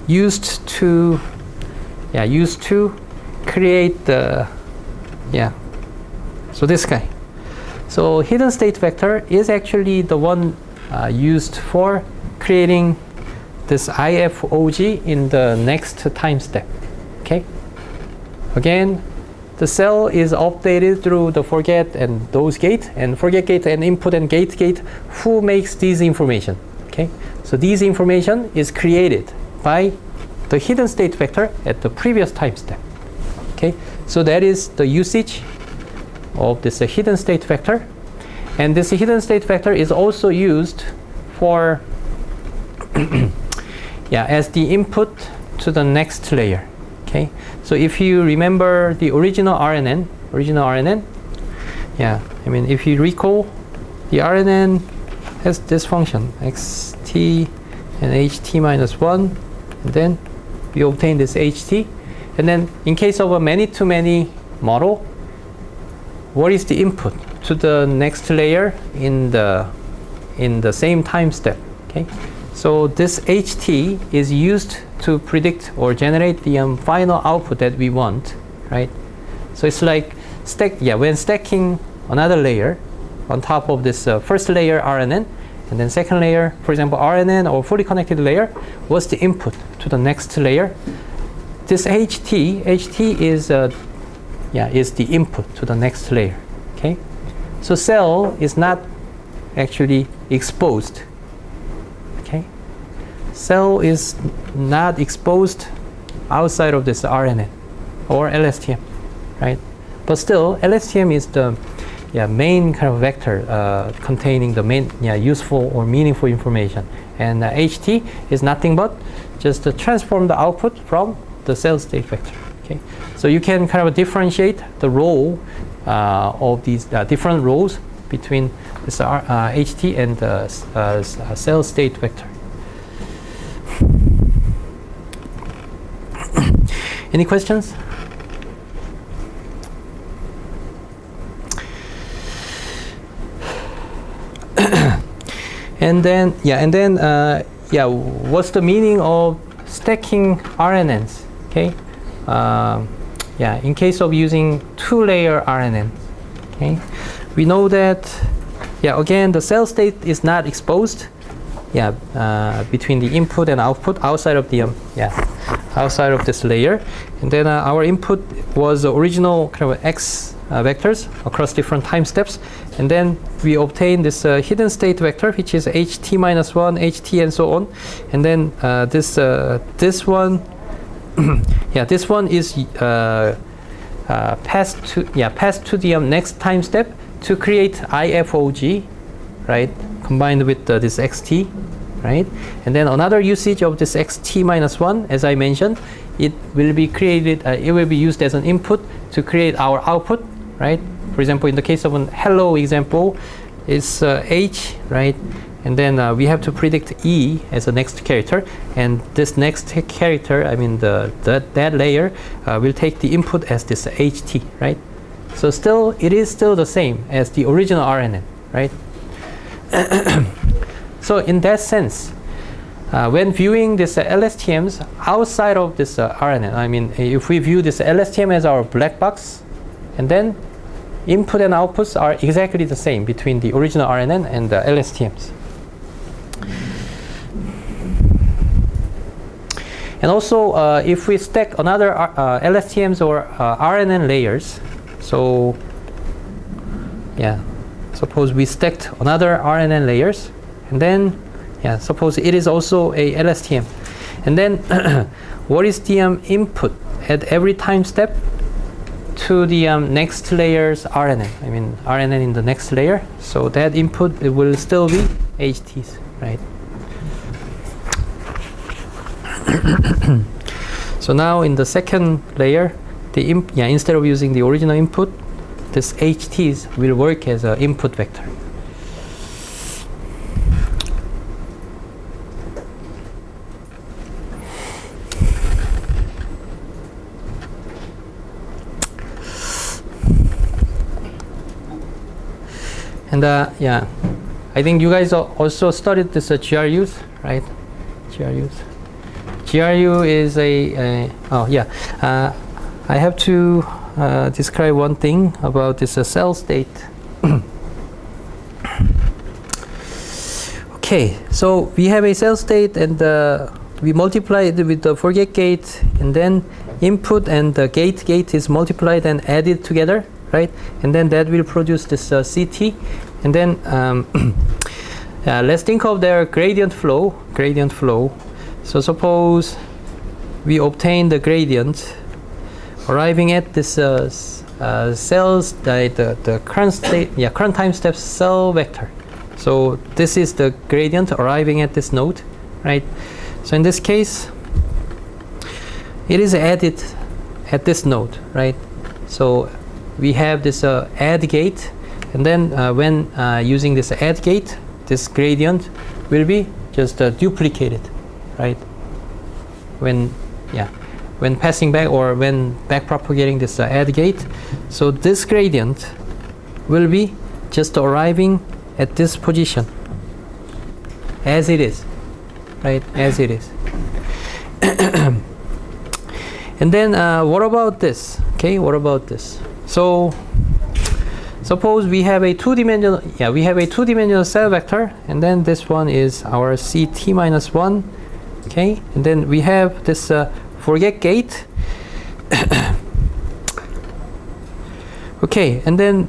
used to create the so this guy. So hidden state vector is actually the one used for creating this IFOG in the next time step. Okay, again, the cell is updated through the forget and those gate, and forget gate and input and gate. Who makes these information? Okay, so these information is created by the hidden state vector at the previous time step. Okay, so that is the usage of this hidden state vector, and this hidden state vector is also used for as the input to the next layer. Okay, so if you remember the original RNN, if you recall, the RNN has this function xt and ht minus 1, and then we obtain this ht, and then in case of a many-to-many model, what is the input to the next layer in the same time step? Okay, so this ht is used to predict or generate the final output that we want, right? So it's like when stacking another layer on top of this first layer RNN, and then second layer, for example, RNN or fully connected layer, what's the input to the next layer? This ht is the input to the next layer. Okay, so cell is not actually exposed. Okay, cell is not exposed outside of this RNN or LSTM, right? But still, LSTM is the main kind of vector containing the main useful or meaningful information, and HT is nothing but just to transform the output from the cell state vector. Okay, so you can kind of differentiate the role of these different roles between this HT and the cell state vector. Any questions? And then what's the meaning of stacking RNNs? Okay, in case of using 2-layer RNN, okay, we know that again the cell state is not exposed between the input and output outside of the outside of this layer, and then our input was the original kind of x vectors across different time steps, and then we obtain this hidden state vector, which is ht minus 1, ht, and so on, and then this one this one is pass to the next time step to create IFOG, right? Combined with this xt, right? And then another usage of this xt minus 1, as I mentioned, it will be created. It will be used as an input to create our output, right? For example, in the case of an hello example, it's H, right? And then we have to predict E as the next character, and this next character, I mean that layer, will take the input as this HT, right? So still, it is still the same as the original RNN, right? So in that sense, when viewing this LSTMs outside of this RNN, I mean, if we view this LSTM as our black box, and then input and outputs are exactly the same between the original RNN and the LSTMs. And also, if we stack another LSTMs or RNN layers, so yeah, suppose we stacked another RNN layers, and then yeah, suppose it is also a LSTM, and then what is the input at every time step to the next layer's RNN? I mean RNN in the next layer. So that input, it will still be HTs, right? So now in the second layer, the instead of using the original input, this HTs will work as an input vector. And yeah, I think you guys also studied this GRUs, right? GRUs. GRU is oh yeah, I have to describe one thing about this cell state. Okay, so we have a cell state, and we multiply it with the forget gate, and then input and the gate is multiplied and added together, right? And then that will produce this CT, and then let's think of their gradient flow. So suppose we obtain the gradient arriving at this cells, the current state, current time step cell vector. So this is the gradient arriving at this node, right? So in this case, it is added at this node, right? So we have this add gate, and then when using this add gate, this gradient will be just duplicated, right? When passing back or when back propagating this add gate, so this gradient will be just arriving at this position as it is, right? As it is. And then what about this? Okay, what about this? So suppose we have a two-dimensional cell vector, and then this one is our CT minus 1. Okay, and then we have this forget gate. Okay, and then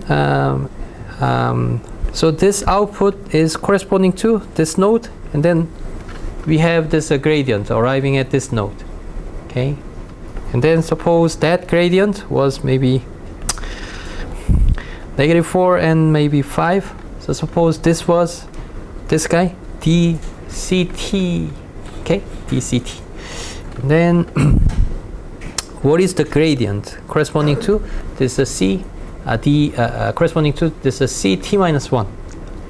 so this output is corresponding to this node, and then we have this gradient arriving at this node. Okay, and then suppose that gradient was maybe -4 and maybe 5. So suppose this was this guy, DCT. Okay, DCT. And then what is the gradient corresponding to this corresponding to this CT minus 1?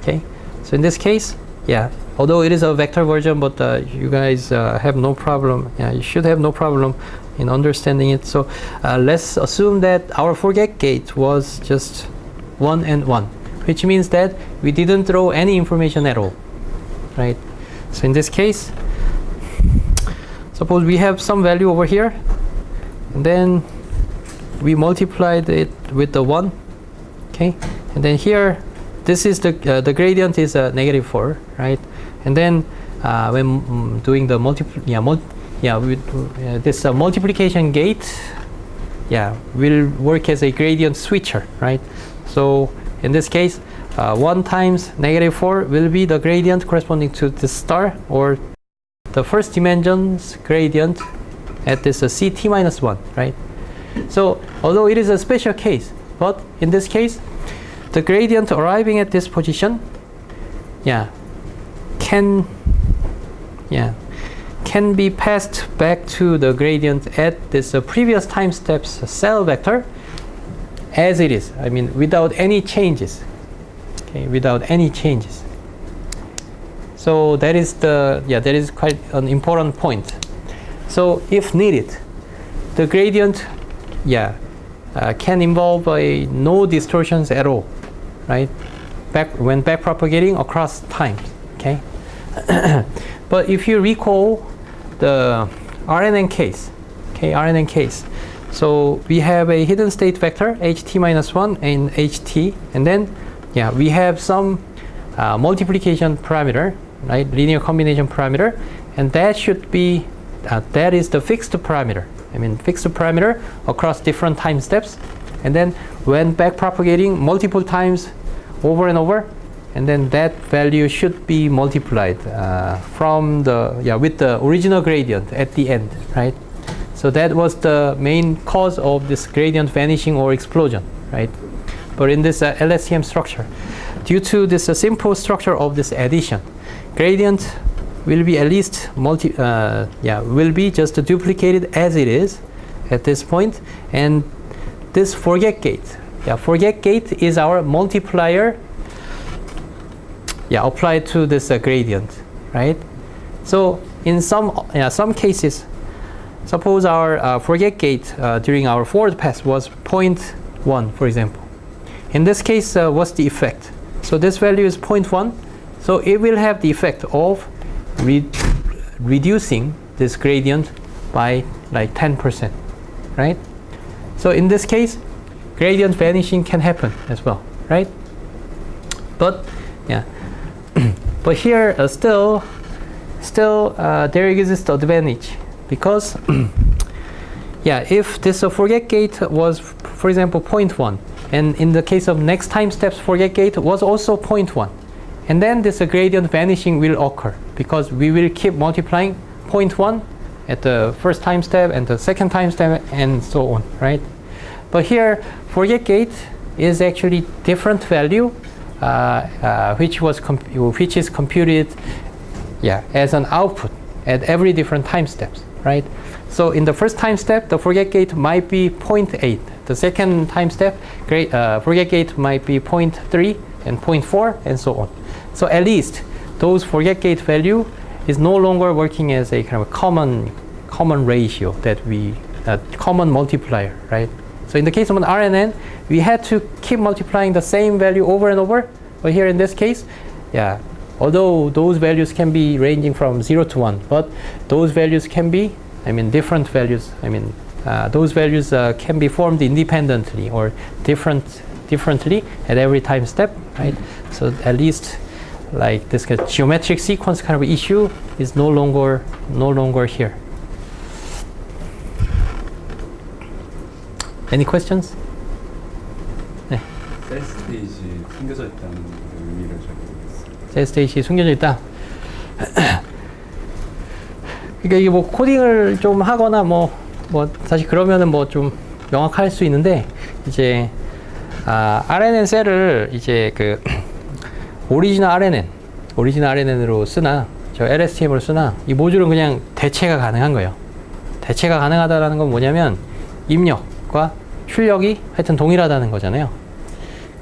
Okay, so in this case, yeah, although it is a vector version, but you guys have no problem. Yeah, you should have no problem in understanding it. So let's assume that our forget gate was just 1 and 1, which means that we didn't throw any information at all, right? So in this case, suppose we have some value over here, and then we multiplied it with the 1. Okay, and then here, this is the gradient is -4, right? And then when doing the this multiplication gate, will work as a gradient switcher, right? So in this case, 1 times -4 will be the gradient corresponding to this star, or the first dimension's gradient at this CT minus 1, right? So although it is a special case, but in this case, the gradient arriving at this position, can be passed back to the gradient at this previous time steps cell vector as it is. I mean, without any changes. Okay, without any changes. So that is that is quite an important point. So if needed, the gradient, can involve no distortions at all, right? When back propagating across time, okay. But if you recall the RNN case, RNN case. So we have a hidden state vector ht-1 and ht, and then we have some multiplication parameter, right? Linear combination parameter, and that should be that is the fixed parameter. I mean, fixed parameter across different time steps, and then when back propagating multiple times over and over, and then that value should be multiplied from the with the original gradient at the end, right? So that was the main cause of this gradient vanishing or explosion, right? But in this LSTM structure, due to this simple structure of this addition, gradient will be at least will be just duplicated as it is at this point, and this forget gate, forget gate is our multiplier, applied to this gradient, right? So in some cases, suppose our forget gate during our forward pass was 0.1, for example. In this case, what's the effect? So this value is 0.1, so it will have the effect of reducing this gradient by like 10%, right? So in this case, gradient vanishing can happen as well, right? But but here still there exists the advantage, because if this forget gate was, for example, 0.1, and in the case of next time steps forget gate was also 0.1, and then this gradient vanishing will occur because we will keep multiplying 0.1 at the first time step and the second time step and so on, right? But here forget gate is actually different value which is computed as an output at every different time steps, right? So in the first time step, the forget gate might be 0.8. The second time step, forget gate might be 0.3 and 0.4 and so on. So at least those forget gate value is no longer working as a kind of a common ratio that we common multiplier, right? So in the case of an RNN, we had to keep multiplying the same value over and over. But here in this case, although those values can be ranging from 0 to 1, but those values can be, different values. Those values can be formed independently or differently at every time step, right? So at least like this kind of geometric sequence kind of issue is no longer here. Any questions? 네. 셀 스테이지 숨겨져 있다는 의미를 잘 모르겠어요. 셀 스테이지 숨겨져 있다. 그러니까 이게 뭐 코딩을 좀 하거나 뭐 사실 그러면은 뭐 좀 명확할 수 있는데, 이제 RNN 셀을 이제 그 오리지널 RNN으로 쓰나 저 LSTM으로 쓰나 이 모듈은 그냥 대체가 가능한 거예요. 대체가 가능하다라는 건 뭐냐면 입력과 출력이 하여튼 동일하다는 거잖아요.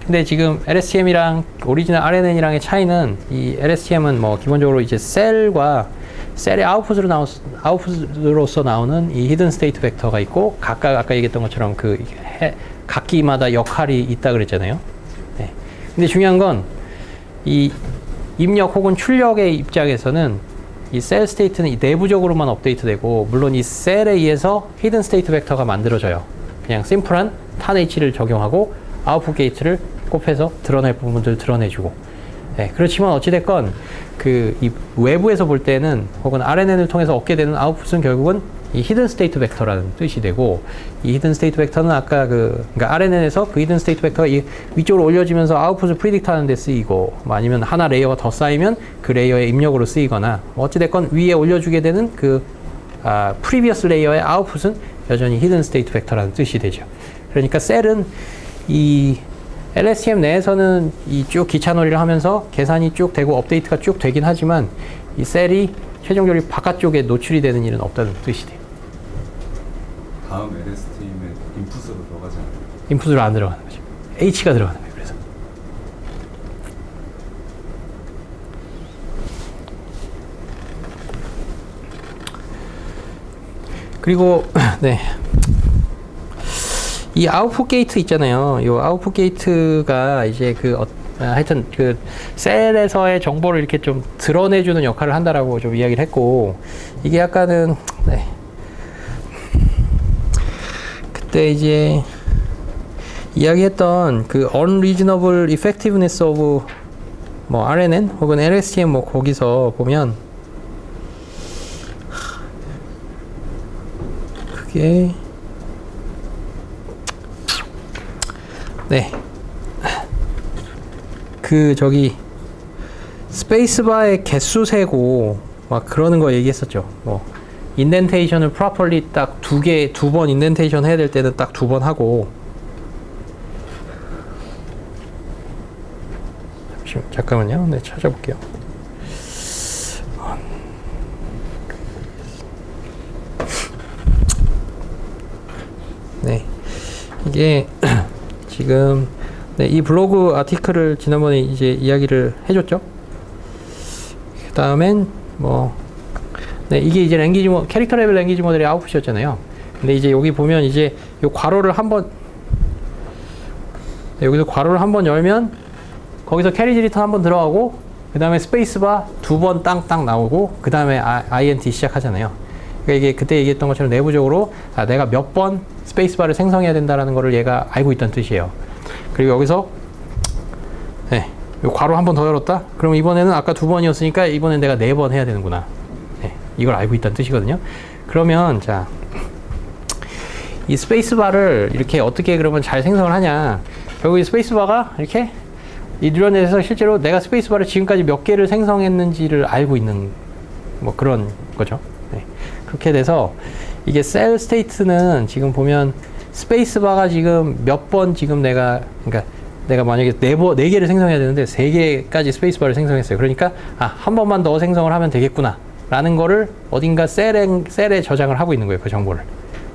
근데 지금 LSTM이랑 오리지널 RNN이랑의 차이는, 이 LSTM은 뭐 기본적으로 이제 셀의 아웃풋으로서 나오는 이 히든 스테이트 벡터가 있고, 각각 아까 얘기했던 것처럼 그 각기마다 역할이 있다 그랬잖아요. 네. 근데 중요한 건 이 입력 혹은 출력의 입장에서는 이 셀 스테이트는 이 내부적으로만 업데이트되고, 물론 이 셀에 의해서 히든 스테이트 벡터가 만들어져요. 그냥 심플한 탄H를 적용하고 아웃풋 게이트를 곱해서 드러낼 부분들 드러내주고. 네, 그렇지만 어찌됐건 이 외부에서 볼 때는, 혹은 RNN을 통해서 얻게 되는 아웃풋은 결국은 이 히든 스테이트 벡터라는 뜻이 되고, 이 히든 스테이트 벡터는 아까 그러니까 RNN에서 그 히든 스테이트 벡터가 이 위쪽으로 올려지면서 아웃풋을 프리딕트 하는 데 쓰이고, 아니면 하나 레이어가 더 쌓이면 그 레이어의 입력으로 쓰이거나, 어찌됐건 위에 올려주게 되는 프리비어스 레이어의 아웃풋은 여전히 히든 스테이트 벡터라는 뜻이 되죠. 그러니까 셀은 이 LSTM 내에서는 이 쭉 기차놀이를 하면서 계산이 쭉 되고 업데이트가 쭉 되긴 하지만 이 셀이 최종적으로 바깥쪽에 노출이 되는 일은 없다는 뜻이 돼요. 다음 LSTM에 인풋으로 들어가지 않아요? 인풋으로 안 들어가는 거죠. H가 들어가는 거예요. 그래서 그리고 네. 이 아웃풋 게이트 있잖아요. 이 아웃풋 게이트가 이제 하여튼 그 셀에서의 정보를 이렇게 좀 드러내주는 역할을 한다라고 좀 이야기를 했고, 이게 약간은 네. 그때 이제 이야기했던 그 unreasonable effectiveness of 뭐 RNN 혹은 LSTM 뭐 거기서 보면 그게 네. 그 저기 스페이스바의 개수 세고 막 그러는 거 얘기했었죠. 뭐 인덴테이션을 properly 딱 두 번 인덴테이션 해야 될 때는 딱 2번 하고, 잠깐만요. 네, 찾아볼게요. 네. 이게 지금 네, 이 블로그 아티클을 지난번에 이제 이야기를 해줬죠. 그 다음엔 뭐 네, 이게 이제 캐릭터 레벨 랭귀지 모델의 아웃풋이었잖아요. 근데 이제 여기 보면 이제 요 괄호를 한번 네, 여기서 괄호를 한번 열면 거기서 캐리지 리턴 한번 들어가고, 그 다음에 스페이스바 2번 땅땅 나오고, 그 다음에 INT 시작하잖아요. 그러니까 이게 그때 얘기했던 것처럼 내부적으로 내가 몇 번 스페이스바를 생성해야 된다라는 거를 얘가 알고 있다는 뜻이에요. 그리고 여기서 네, 요 괄호 한 번 더 열었다? 그럼 이번에는 아까 2번이었으니까 이번엔 내가 4번 해야 되는구나. 네, 이걸 알고 있다는 뜻이거든요. 그러면 자, 이 스페이스바를 이렇게 어떻게 그러면 잘 생성을 하냐? 결국 이 스페이스바가 이렇게 이 뉴런넷에서 실제로 내가 스페이스바를 지금까지 몇 개를 생성했는지를 알고 있는 뭐 그런 거죠. 네. 그렇게 돼서 이게 셀 스테이트는 지금 보면 스페이스바가 지금 몇 번 지금 그러니까 내가 만약에 4개를 생성해야 되는데 3개까지 스페이스바를 생성했어요. 그러니까 한 번만 더 생성을 하면 되겠구나 라는 거를 어딘가 셀에 저장을 하고 있는 거예요. 그 정보를.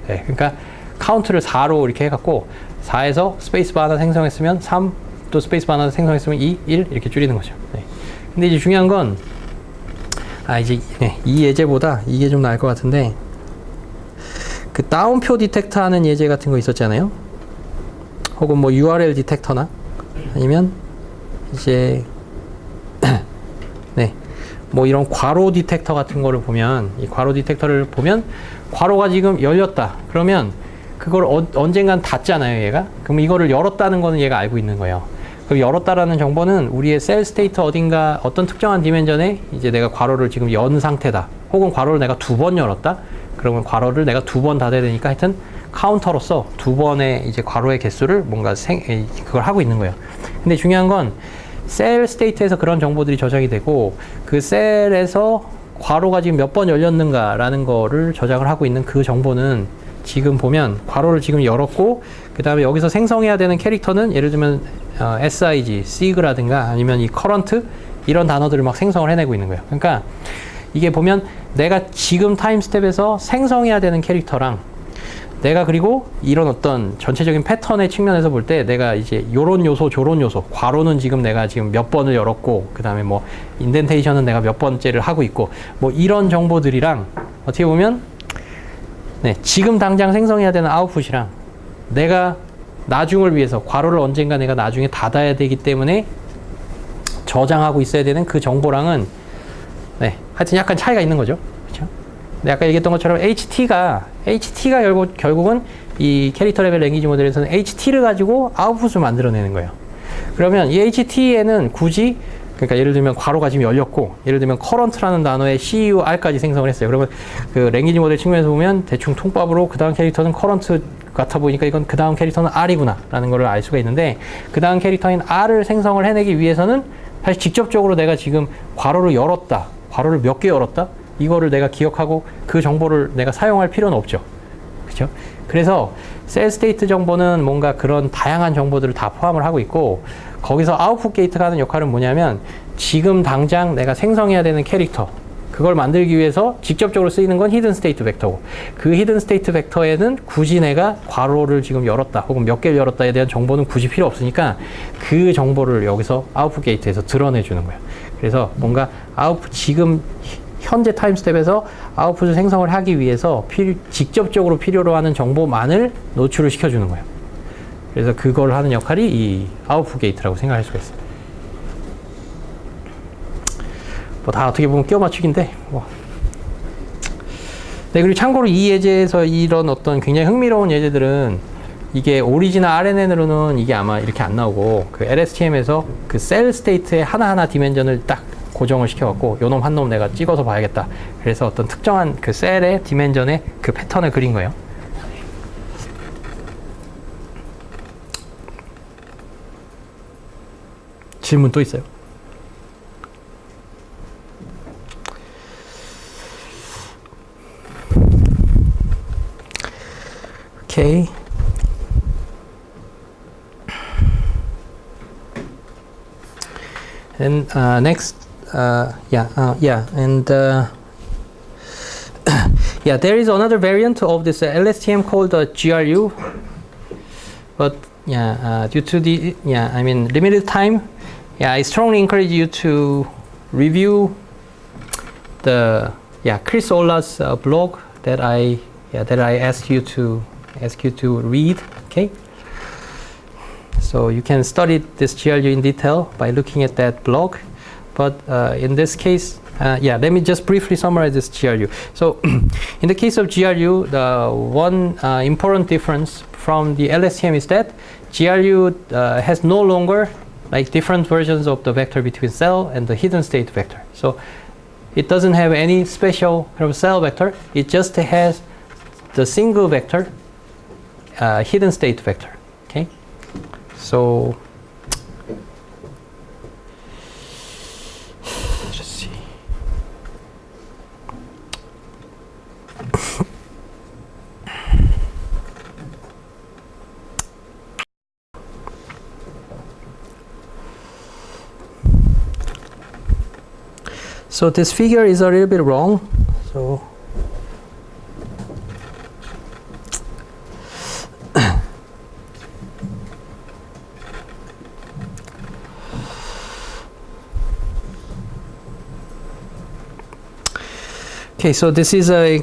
네. 그러니까 카운트를 4로 이렇게 해갖고 4에서 스페이스바 하나 생성했으면 3, 또 스페이스바 하나 생성했으면 2, 1 이렇게 줄이는 거죠. 네. 근데 이제 중요한 건 이제 네, 이 예제보다 이게 좀 나을 것 같은데, 그 다운표 디텍터 하는 예제 같은 거 있었잖아요. 혹은 뭐 URL 디텍터나 아니면 이제 네, 뭐 이런 괄호 디텍터 같은 거를 보면, 이 괄호 디텍터를 보면 괄호가 지금 열렸다. 그러면 그걸 언젠간 닫잖아요, 얘가. 그럼 이거를 열었다는 거는 얘가 알고 있는 거예요. 그럼 열었다라는 정보는 우리의 셀 스테이트 어딘가 어떤 특정한 디멘전에 이제 내가 괄호를 지금 연 상태다. 혹은 괄호를 내가 2번 열었다. 그러면 괄호를 내가 2번 닫아야 되니까 하여튼 카운터로서 2번의 이제 괄호의 개수를 뭔가 그걸 하고 있는 거예요. 근데 중요한 건 셀 스테이트에서 그런 정보들이 저장이 되고, 그 셀에서 괄호가 지금 몇 번 열렸는가라는 거를 저장을 하고 있는 그 정보는 지금 보면 괄호를 지금 열었고, 그 다음에 여기서 생성해야 되는 캐릭터는 예를 들면 SIG, SIG라든가 아니면 이 current 이런 단어들을 막 생성을 해내고 있는 거예요. 그러니까 이게 보면 내가 지금 타임 스텝에서 생성해야 되는 캐릭터랑 내가 그리고 이런 어떤 전체적인 패턴의 측면에서 볼 때 내가 이제 요런 요소, 저런 요소, 괄호는 지금 내가 지금 몇 번을 열었고, 그 다음에 뭐 인덴테이션은 내가 몇 번째를 하고 있고, 뭐 이런 정보들이랑 어떻게 보면 네, 지금 당장 생성해야 되는 아웃풋이랑 내가 나중을 위해서 괄호를 언젠가 내가 나중에 닫아야 되기 때문에 저장하고 있어야 되는 그 정보랑은 네, 하여튼 약간 차이가 있는 거죠. 그렇죠? 근데 아까 얘기했던 것처럼 HT가 결국은 이 캐릭터 레벨 랭귀지 모델에서는 HT를 가지고 아웃풋을 만들어내는 거예요. 그러면 이 HT에는 굳이, 그러니까 예를 들면 괄호가 지금 열렸고, 예를 들면 current라는 단어에 CUR까지 생성을 했어요. 그러면 그 랭귀지 모델 측면에서 보면 대충 통밥으로 그 다음 캐릭터는 current 같아 보이니까 이건 그 다음 캐릭터는 R이구나 라는 걸 알 수가 있는데, 그 다음 캐릭터인 R을 생성을 해내기 위해서는 사실 직접적으로 내가 지금 괄호를 열었다, 괄호를 몇 개 열었다, 이거를 내가 기억하고 그 정보를 내가 사용할 필요는 없죠. 그렇죠? 그래서 셀 스테이트 정보는 뭔가 그런 다양한 정보들을 다 포함을 하고 있고, 거기서 아웃풋 게이트가 하는 역할은 뭐냐면 지금 당장 내가 생성해야 되는 캐릭터, 그걸 만들기 위해서 직접적으로 쓰이는 건 히든 스테이트 벡터고, 그 히든 스테이트 벡터에는 굳이 내가 괄호를 지금 열었다 혹은 몇 개를 열었다에 대한 정보는 굳이 필요 없으니까 그 정보를 여기서 아웃풋 게이트에서 드러내 주는 거예요. 그래서 뭔가 아웃풋, 지금 현재 타임 스텝에서 아웃풋을 생성을 하기 위해서 직접적으로 필요로 하는 정보만을 노출을 시켜주는 거예요. 그래서 그걸 하는 역할이 이 아웃풋 게이트라고 생각할 수가 있어요. 뭐 다 어떻게 보면 끼워 맞추기인데 뭐. 네, 그리고 참고로 이 예제에서 이런 어떤 굉장히 흥미로운 예제들은 이게 오리지널 RNN으로는 이게 아마 이렇게 안 나오고, 그 LSTM에서 그 셀 스테이트의 하나하나 디멘전을 딱 고정을 시켜갖고 요 놈 한 놈 내가 찍어서 봐야겠다. 그래서 어떤 특정한 그 셀의 디멘전의 그 패턴을 그린 거예요. 질문 또 있어요? 오케이. And next, and yeah, there is another variant of this LSTM called GRU, but due to the limited time, I strongly encourage you to review the Chris Ola's blog that I ask you to read. Okay. So you can study this GRU in detail by looking at that blog. But in this case, let me just briefly summarize this GRU. So in the case of GRU, the one important difference from the LSTM is that GRU has no longer like different versions of the vector between cell and the hidden state vector. So it doesn't have any special kind of cell vector. It just has the single vector, hidden state vector. Okay. So let's see. So this figure is a little bit wrong. So okay, so this is a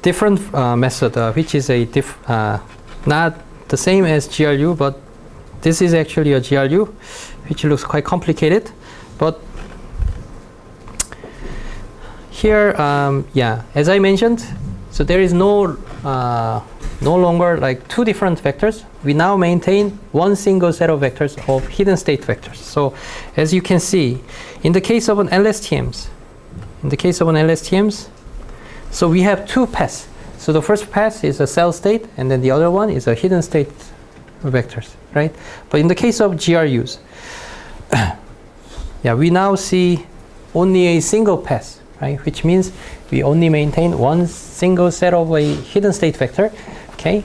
different method, which is not the same as GRU, but this is actually a GRU, which looks quite complicated. But here, as I mentioned, so there is no longer like two different vectors. We now maintain one single set of vectors of hidden state vectors. So as you can see, in the case of an LSTMs, so we have two paths. So the first path is a cell state, and then the other one is a hidden state vectors, right? But in the case of GRUs, we now see only a single path, right? Which means we only maintain one single set of a hidden state vector, okay?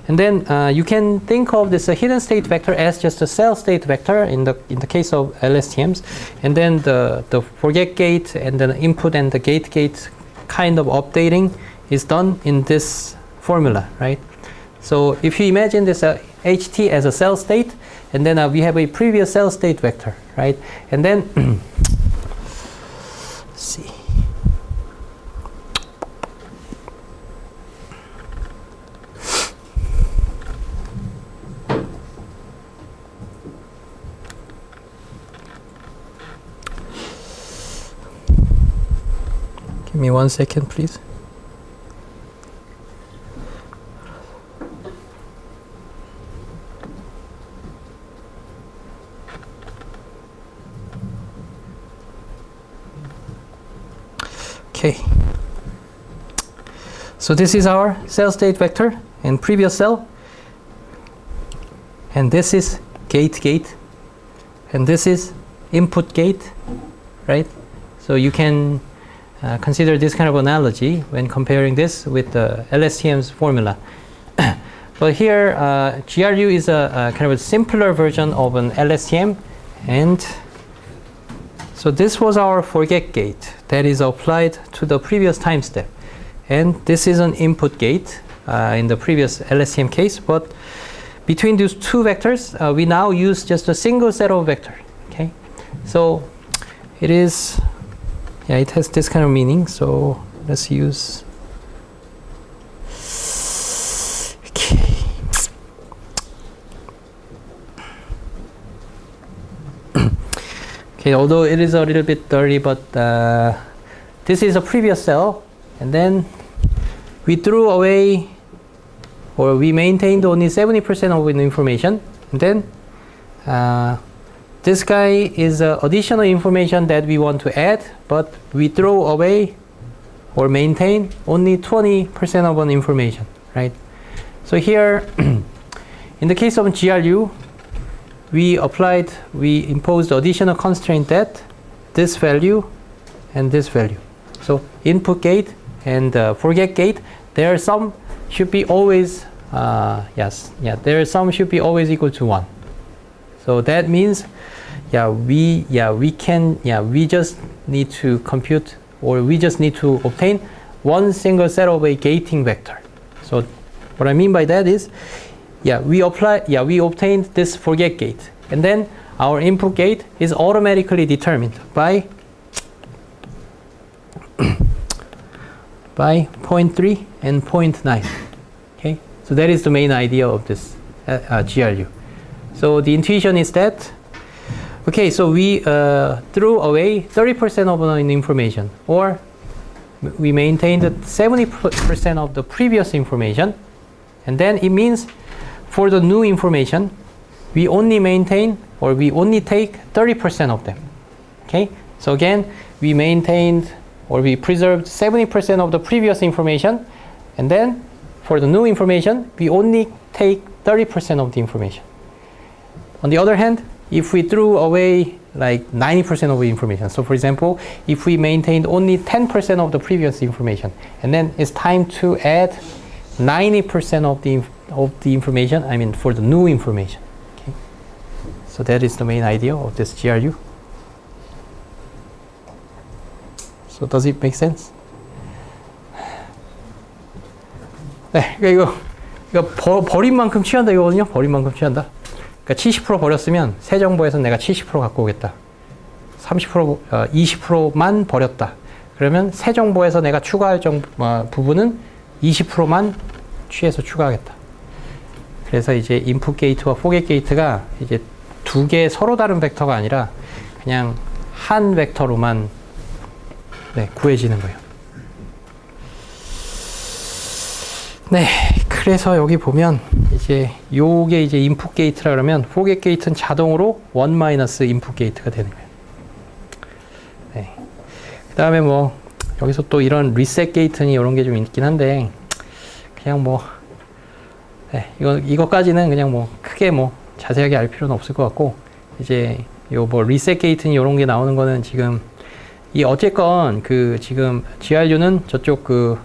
And then you can think of this hidden state vector as just a cell state vector in the case of LSTMs, and then the forget gate and the input and the gate kind of updating is done in this formula, right? So if you imagine this HT as a cell state, and then we have a previous cell state vector, right? And then let's see. Give me 1 second, please. Okay. So this is our cell state vector in previous cell. And this is gate, and this is input gate, right? So you can consider this kind of analogy when comparing this with the LSTM's formula. But here, GRU is a kind of a simpler version of an LSTM, and so this was our forget gate that is applied to the previous time step, and this is an input gate in the previous LSTM case. But between these two vectors, we now use just a single set of vector. Okay, so it is, yeah, it has this kind of meaning. So let's use. Okay, although it is a little bit dirty, but this is a previous cell, and then we threw away, or we maintained only 70% of the information, and then this guy is additional information that we want to add, but we throw away or maintain only 20% of an information, right? So here, in the case of GRU, we imposed additional constraint that this value and this value. So input gate and forget gate, their sum should be always, their sum should be always equal to 1. So that means, we just need to compute, or we just need to obtain one single set of a gating vector. So what I mean by that is, we obtained this forget gate, and then our input gate is automatically determined by 0.3 and 0.9. Okay, so that is the main idea of this GRU. So the intuition is that, okay, so we threw away 30% of the information, or we maintained 70% of the previous information, and then it means for the new information, we only maintain, or we only take 30% of them. Okay, so again, we maintained, or we preserved 70% of the previous information, and then for the new information, we only take 30% of the information. On the other hand, if we threw away like 90% of the information, so for example, if we maintained only 10% of the previous information, and then it's time to add 90% of the information, I mean for the new information. Okay, so that is the main idea of this GRU. So does it make sense? 네, 이거 버린 만큼 취한다 이거거든요. 버린 만큼 취한다. 그러니까 70% 버렸으면 새 정보에서 내가 70% 갖고 오겠다. 30%, 20%만 버렸다. 그러면 새 정보에서 내가 추가할 부분은 20%만 취해서 추가하겠다. 그래서 이제 인풋 게이트와 포겟 게이트가 이제 두 개 서로 다른 벡터가 아니라 그냥 한 벡터로만 구해지는 거예요. 네, 그래서 여기 보면 이제 요게 이제 인풋 게이트라 그러면 포겟 게이트는 자동으로 1 마이너스 인풋 게이트가 되는 거예요. 네. 그 다음에 뭐 여기서 또 이런 리셋 게이트니 이런 게 좀 있긴 한데 그냥 뭐 이거까지는 그냥 뭐 크게 뭐 자세하게 알 필요는 없을 것 같고 이제 요 뭐 리셋 게이트니 이런 게 나오는 거는 지금 이 어쨌건 그 지금 GRU는 저쪽 그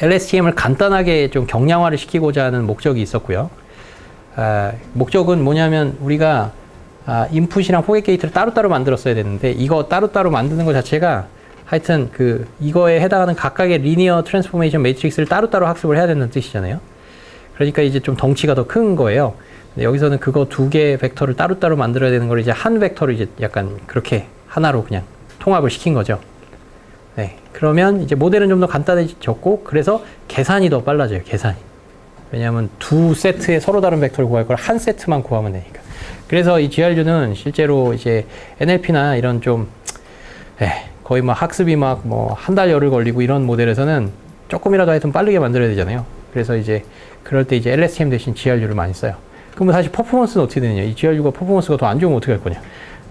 LSTM을 간단하게 좀 경량화를 시키고자 하는 목적이 있었고요. 목적은 뭐냐면 우리가 인풋이랑 포겟 게이트를 따로따로 만들었어야 되는데 이거 따로따로 만드는 것 자체가 하여튼 그 이거에 해당하는 각각의 리니어 트랜스포메이션 매트릭스를 따로따로 학습을 해야 된다는 뜻이잖아요. 그러니까 이제 좀 덩치가 더 큰 거예요. 근데 여기서는 그거 두 개의 벡터를 따로따로 만들어야 되는 걸 이제 한 벡터로 이제 약간 그렇게 하나로 그냥 통합을 시킨 거죠. 네. 그러면 이제 모델은 좀 더 간단해졌고, 그래서 계산이 더 빨라져요, 계산이. 왜냐하면 두 세트의 서로 다른 벡터를 구할 걸 한 세트만 구하면 되니까. 그래서 이 GRU는 실제로 이제 NLP나 이런 좀, 거의 뭐 학습이 막 뭐 한 달 열흘 걸리고 이런 모델에서는 조금이라도 하여튼 빠르게 만들어야 되잖아요. 그래서 이제 그럴 때 이제 LSTM 대신 GRU를 많이 써요. 그럼 사실 퍼포먼스는 어떻게 되느냐. 이 GRU가 퍼포먼스가 더 안 좋으면 어떻게 할 거냐.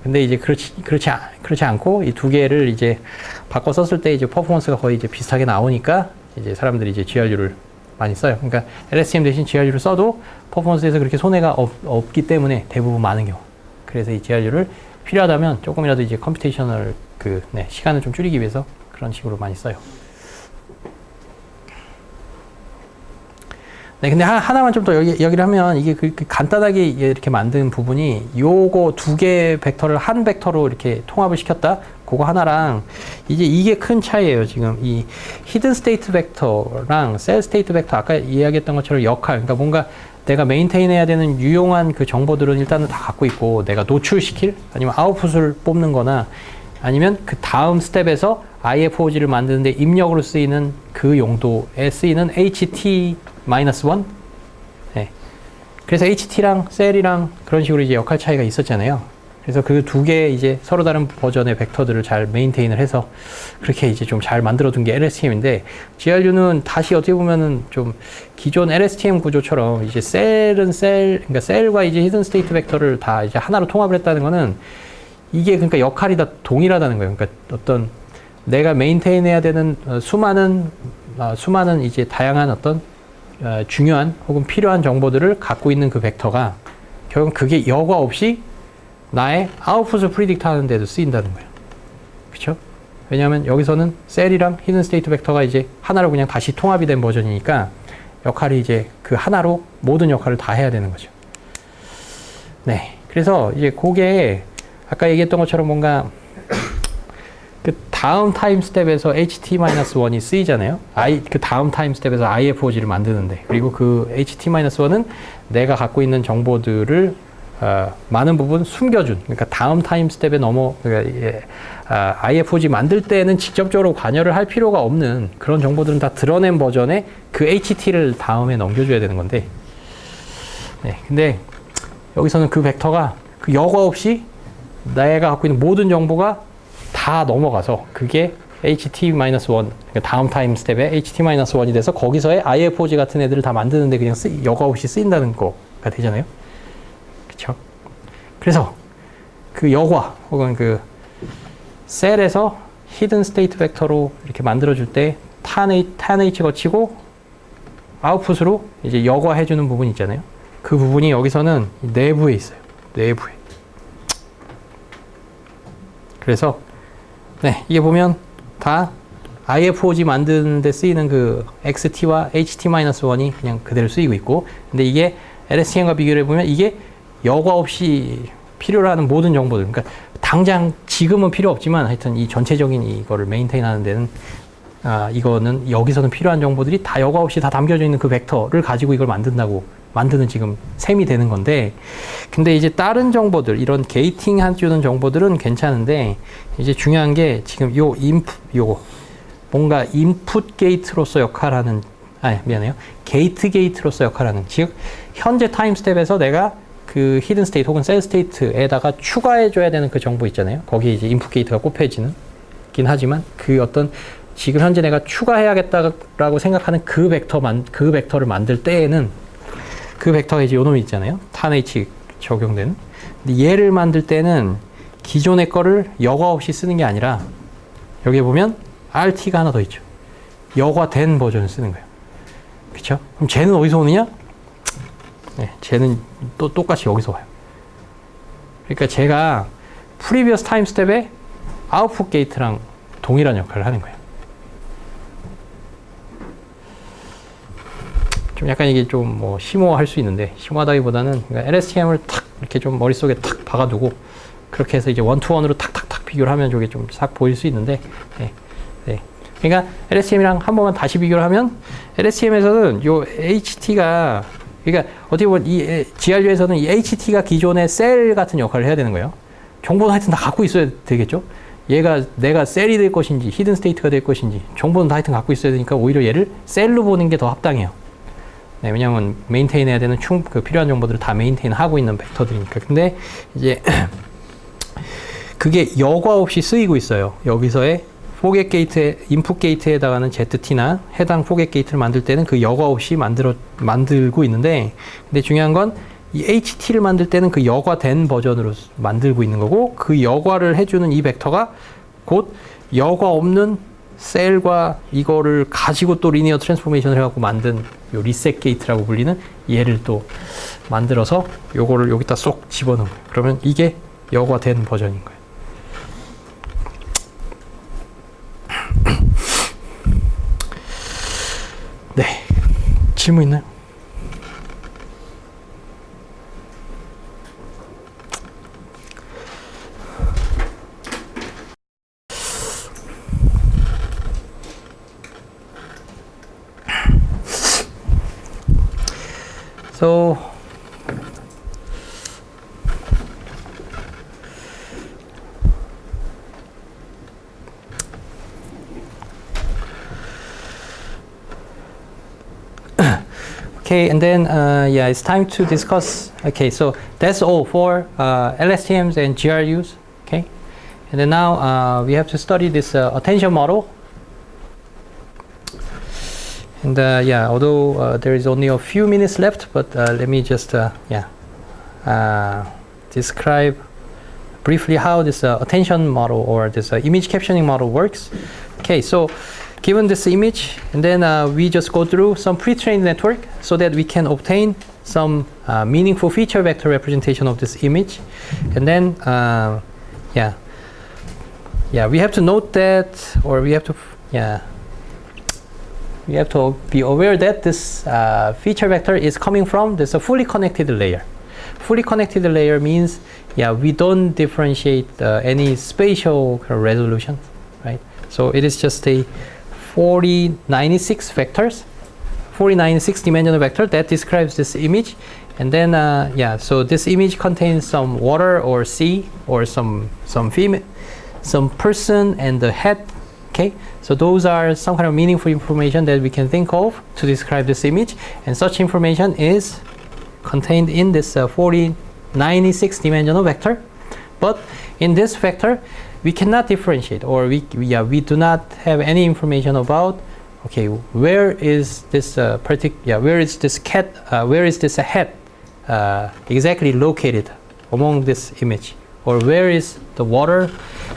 근데 이제 그렇지 않고 이 두 개를 이제 바꿔 썼을 때 이제 퍼포먼스가 거의 이제 비슷하게 나오니까 이제 사람들이 이제 GRU를 많이 써요. 그러니까 LSTM 대신 GRU를 써도 퍼포먼스에서 그렇게 손해가 없기 때문에 대부분 많은 경우. 그래서 이 GRU를 필요하다면 조금이라도 이제 컴퓨테이셔널 시간을 좀 줄이기 위해서 그런 식으로 많이 써요. 네, 근데 하나만 좀 더 여기를 하면 이게 간단하게 이렇게 만든 부분이 요거 두 개의 벡터를 한 벡터로 이렇게 통합을 시켰다. 그거 하나랑 이게 큰 차이예요. 지금 이 히든 스테이트 벡터랑 셀 스테이트 벡터 아까 이야기했던 것처럼 역할, 그러니까 뭔가 내가 메인테인 해야 되는 유용한 그 정보들은 일단은 다 갖고 있고 내가 노출시킬 아니면 아웃풋을 뽑는 거나 아니면 그 다음 스텝에서 IFOG를 만드는데 입력으로 쓰이는 그 용도에 쓰이는 HT-1. 네. 그래서 HT랑 셀이랑 그런 식으로 이제 역할 차이가 있었잖아요. 그래서 그 두 개 이제 서로 다른 버전의 벡터들을 잘 메인테인을 해서 그렇게 이제 좀 잘 만들어둔 게 LSTM인데, GRU는 다시 어떻게 보면은 좀 기존 LSTM 구조처럼 이제 그러니까 셀과 이제 히든 스테이트 벡터를 다 이제 하나로 통합을 했다는 거는 이게 그러니까 역할이 다 동일하다는 거예요. 그러니까 어떤 내가 메인테인 해야 되는 수많은 이제 다양한 어떤 중요한 혹은 필요한 정보들을 갖고 있는 그 벡터가 결국 그게 여과 없이 나의 아웃풋을 프리딕트 하는 데도 쓰인다는 거예요. 그쵸? 왜냐하면 여기서는 셀이랑 히든 스테이트 벡터가 이제 하나로 그냥 다시 통합이 된 버전이니까 역할이 이제 그 하나로 모든 역할을 다 해야 되는 거죠. 네. 그래서 이제 그게 아까 얘기했던 것처럼 뭔가 그 다음 타임 스텝에서 HT-1이 쓰이잖아요. 그 다음 타임 스텝에서 IFOG를 만드는데, 그리고 그 HT-1은 내가 갖고 있는 정보들을 많은 부분 숨겨준, 그러니까 다음 타임 스텝에 IFOG 만들 때는 직접적으로 관여를 할 필요가 없는 그런 정보들은 다 드러낸 버전의 그 HT를 다음에 넘겨줘야 되는 건데, 네, 근데 여기서는 그 벡터가 그 여과 없이 내가 갖고 있는 모든 정보가 다 넘어가서 그게 HT-1, 그러니까 다음 타임 스텝에 HT-1이 돼서 거기서의 IFOG 같은 애들을 다 만드는데 그냥 여과 없이 쓰인다는 거가 되잖아요. 그쵸? 그래서 그 여과 혹은 그 셀에서 히든 스테이트 벡터로 이렇게 만들어줄 때 탄H 거치고 아웃풋으로 이제 여과 해주는 부분 있잖아요. 그 부분이 여기서는 내부에 있어요. 내부에. 그래서 네, 이게 보면 다 IFOG 만드는 데 쓰이는 그 XT와 HT-1이 그냥 그대로 쓰이고 있고, 근데 이게 LSTM과 비교를 해보면 이게 여과 없이 필요로 하는 모든 정보들, 그러니까 당장 지금은 필요 없지만 하여튼 이 전체적인 이거를 메인테인 하는 데는 이거는 여기서는 필요한 정보들이 다 여과 없이 다 담겨져 있는 그 벡터를 가지고 이걸 만드는 지금 셈이 되는 건데, 근데 이제 다른 정보들, 이런 게이팅 해주는 정보들은 괜찮은데, 이제 중요한 게 지금 요거 뭔가 인풋 게이트로서 역할하는, 게이트 게이트로서 역할하는, 즉 현재 타임 스텝에서 내가 그 히든 스테이트 혹은 셀 스테이트에다가 추가해줘야 되는 그 정보 있잖아요. 거기에 이제 인풋 게이트가 꼽혀지는 긴 하지만 그 어떤 지금 현재 내가 추가해야겠다라고 생각하는 그 벡터를 만들 때에는 그 벡터가 이제 요놈이 있잖아요. 탄H 적용되는. 근데 얘를 만들 때는 기존의 거를 여과 없이 쓰는 게 아니라 여기에 보면 RT가 하나 더 있죠. 여과된 버전을 쓰는 거예요. 그쵸? 그럼 쟤는 어디서 오느냐? 네, 쟤는 또 똑같이 여기서 와요. 그러니까 제가 프리비어스 타임 스텝에 아웃풋 게이트랑 동일한 역할을 하는 거예요. 좀 약간 이게 좀 뭐 심오할 수 있는데, 심오하다기보다는 그러니까 LSTM을 탁 이렇게 좀 머릿속에 탁 박아두고 그렇게 해서 이제 원투원으로 탁탁탁 비교를 하면 저게 좀 싹 보일 수 있는데, 네. 그러니까 LSTM이랑 한 번만 다시 비교를 하면 LSTM에서는 요 HT가, 그러니까 어떻게 보면 이 GRU에서는 이 HT가 기존의 셀 같은 역할을 해야 되는 거예요. 정보는 하여튼 다 갖고 있어야 되겠죠. 내가 셀이 될 것인지 히든 스테이트가 될 것인지 정보는 다 하여튼 갖고 있어야 되니까 오히려 얘를 셀로 보는 게 더 합당해요. 네, 왜냐하면 메인테인 해야 되는 그 필요한 정보들을 다 메인테인 하고 있는 벡터들이니까. 근데 이제 그게 여과 없이 쓰이고 있어요. 여기서의 포겟 게이트에, 인풋 게이트에다가는 ZT나 해당 포겟 게이트를 만들 때는 그 여과 없이 만들고 있는데, 근데 중요한 건 이 HT를 만들 때는 그 여과된 버전으로 만들고 있는 거고, 그 여과를 해주는 이 벡터가 곧 여과 없는 셀과 이거를 가지고 또 리니어 트랜스포메이션을 해갖고 만든 요 리셋 게이트라고 불리는 얘를 또 만들어서 요거를 여기다 쏙 집어넣은 거예요. 그러면 이게 여과된 버전인 거예요. 네, 질문 있나요? So okay, and then yeah, it's time to discuss. Okay, so that's all for LSTMs and GRUs. Okay, and then now we have to study this attention model. And yeah, although there is only a few minutes left, but let me just describe briefly how this attention model or this image captioning model works. Okay, so given this image, and then we just go through some pre-trained network so that we can obtain some meaningful feature vector representation of this image. And then we have to note that, or we have to we have to be aware that this feature vector is coming from this fully connected layer. Fully connected layer means, we don't differentiate any spatial resolution, right? So it is just a 4096 vectors, 4096 dimensional vector that describes this image. And then, so this image contains some water or sea or some female, some person and the head. Okay, so those are some kind of meaningful information that we can think of to describe this image, and such information is contained in this 4096 dimensional vector. But in this vector, we cannot differentiate, or we do not have any information about, okay, where is this where is this cat, where is this head exactly located among this image, or where is the water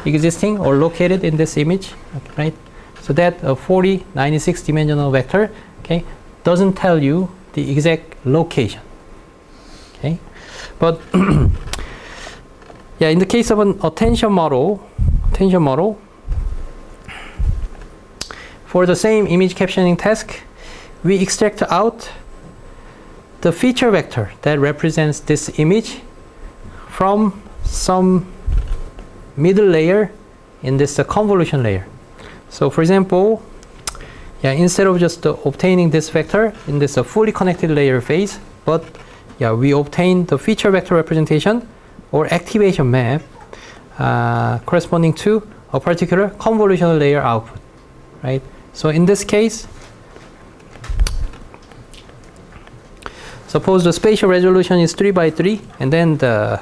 existing or located in this image, right? So that 4096 dimensional vector, okay, doesn't tell you the exact location, okay? But in the case of an attention model, for the same image captioning task, we extract out the feature vector that represents this image from some middle layer in this convolution layer. So for example, instead of just obtaining this vector in this fully connected layer phase, but we obtain the feature vector representation or activation map corresponding to a particular convolutional layer output, right? So in this case, suppose the spatial resolution is 3 by 3, and then the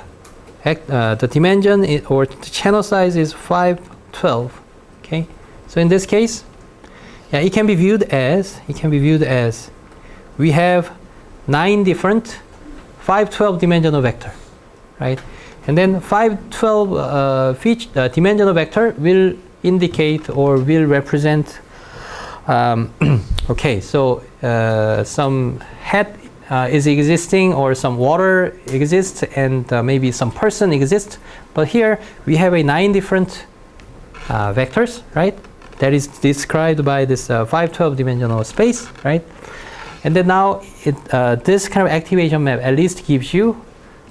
dimension or the channel size is 512. Okay, so in this case, it can be viewed as we have 9 different 512 dimensional vector, right? And then 512 dimensional vector will indicate or will represent okay, so some head is existing, or some water exists, and maybe some person exists. But here we have 9 different vectors, right? That is described by this 512 dimensional space, right? And then now this kind of activation map at least gives you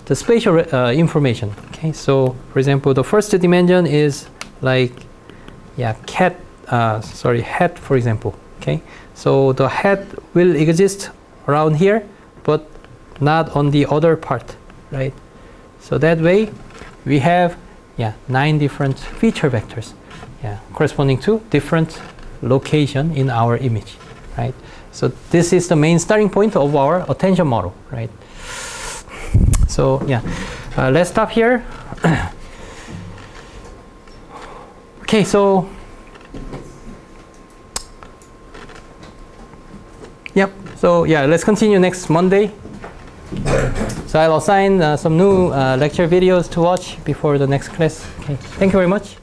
the spatial information. Okay, so for example, the first dimension is like head, for example. Okay, so the head will exist around here, but not on the other part, right? So that way we have 9 different feature vectors, corresponding to different location in our image, right? So this is the main starting point of our attention model, right? So let's stop here. Okay, so let's continue next Monday. So I'll assign some new lecture videos to watch before the next class. Okay, thank you very much.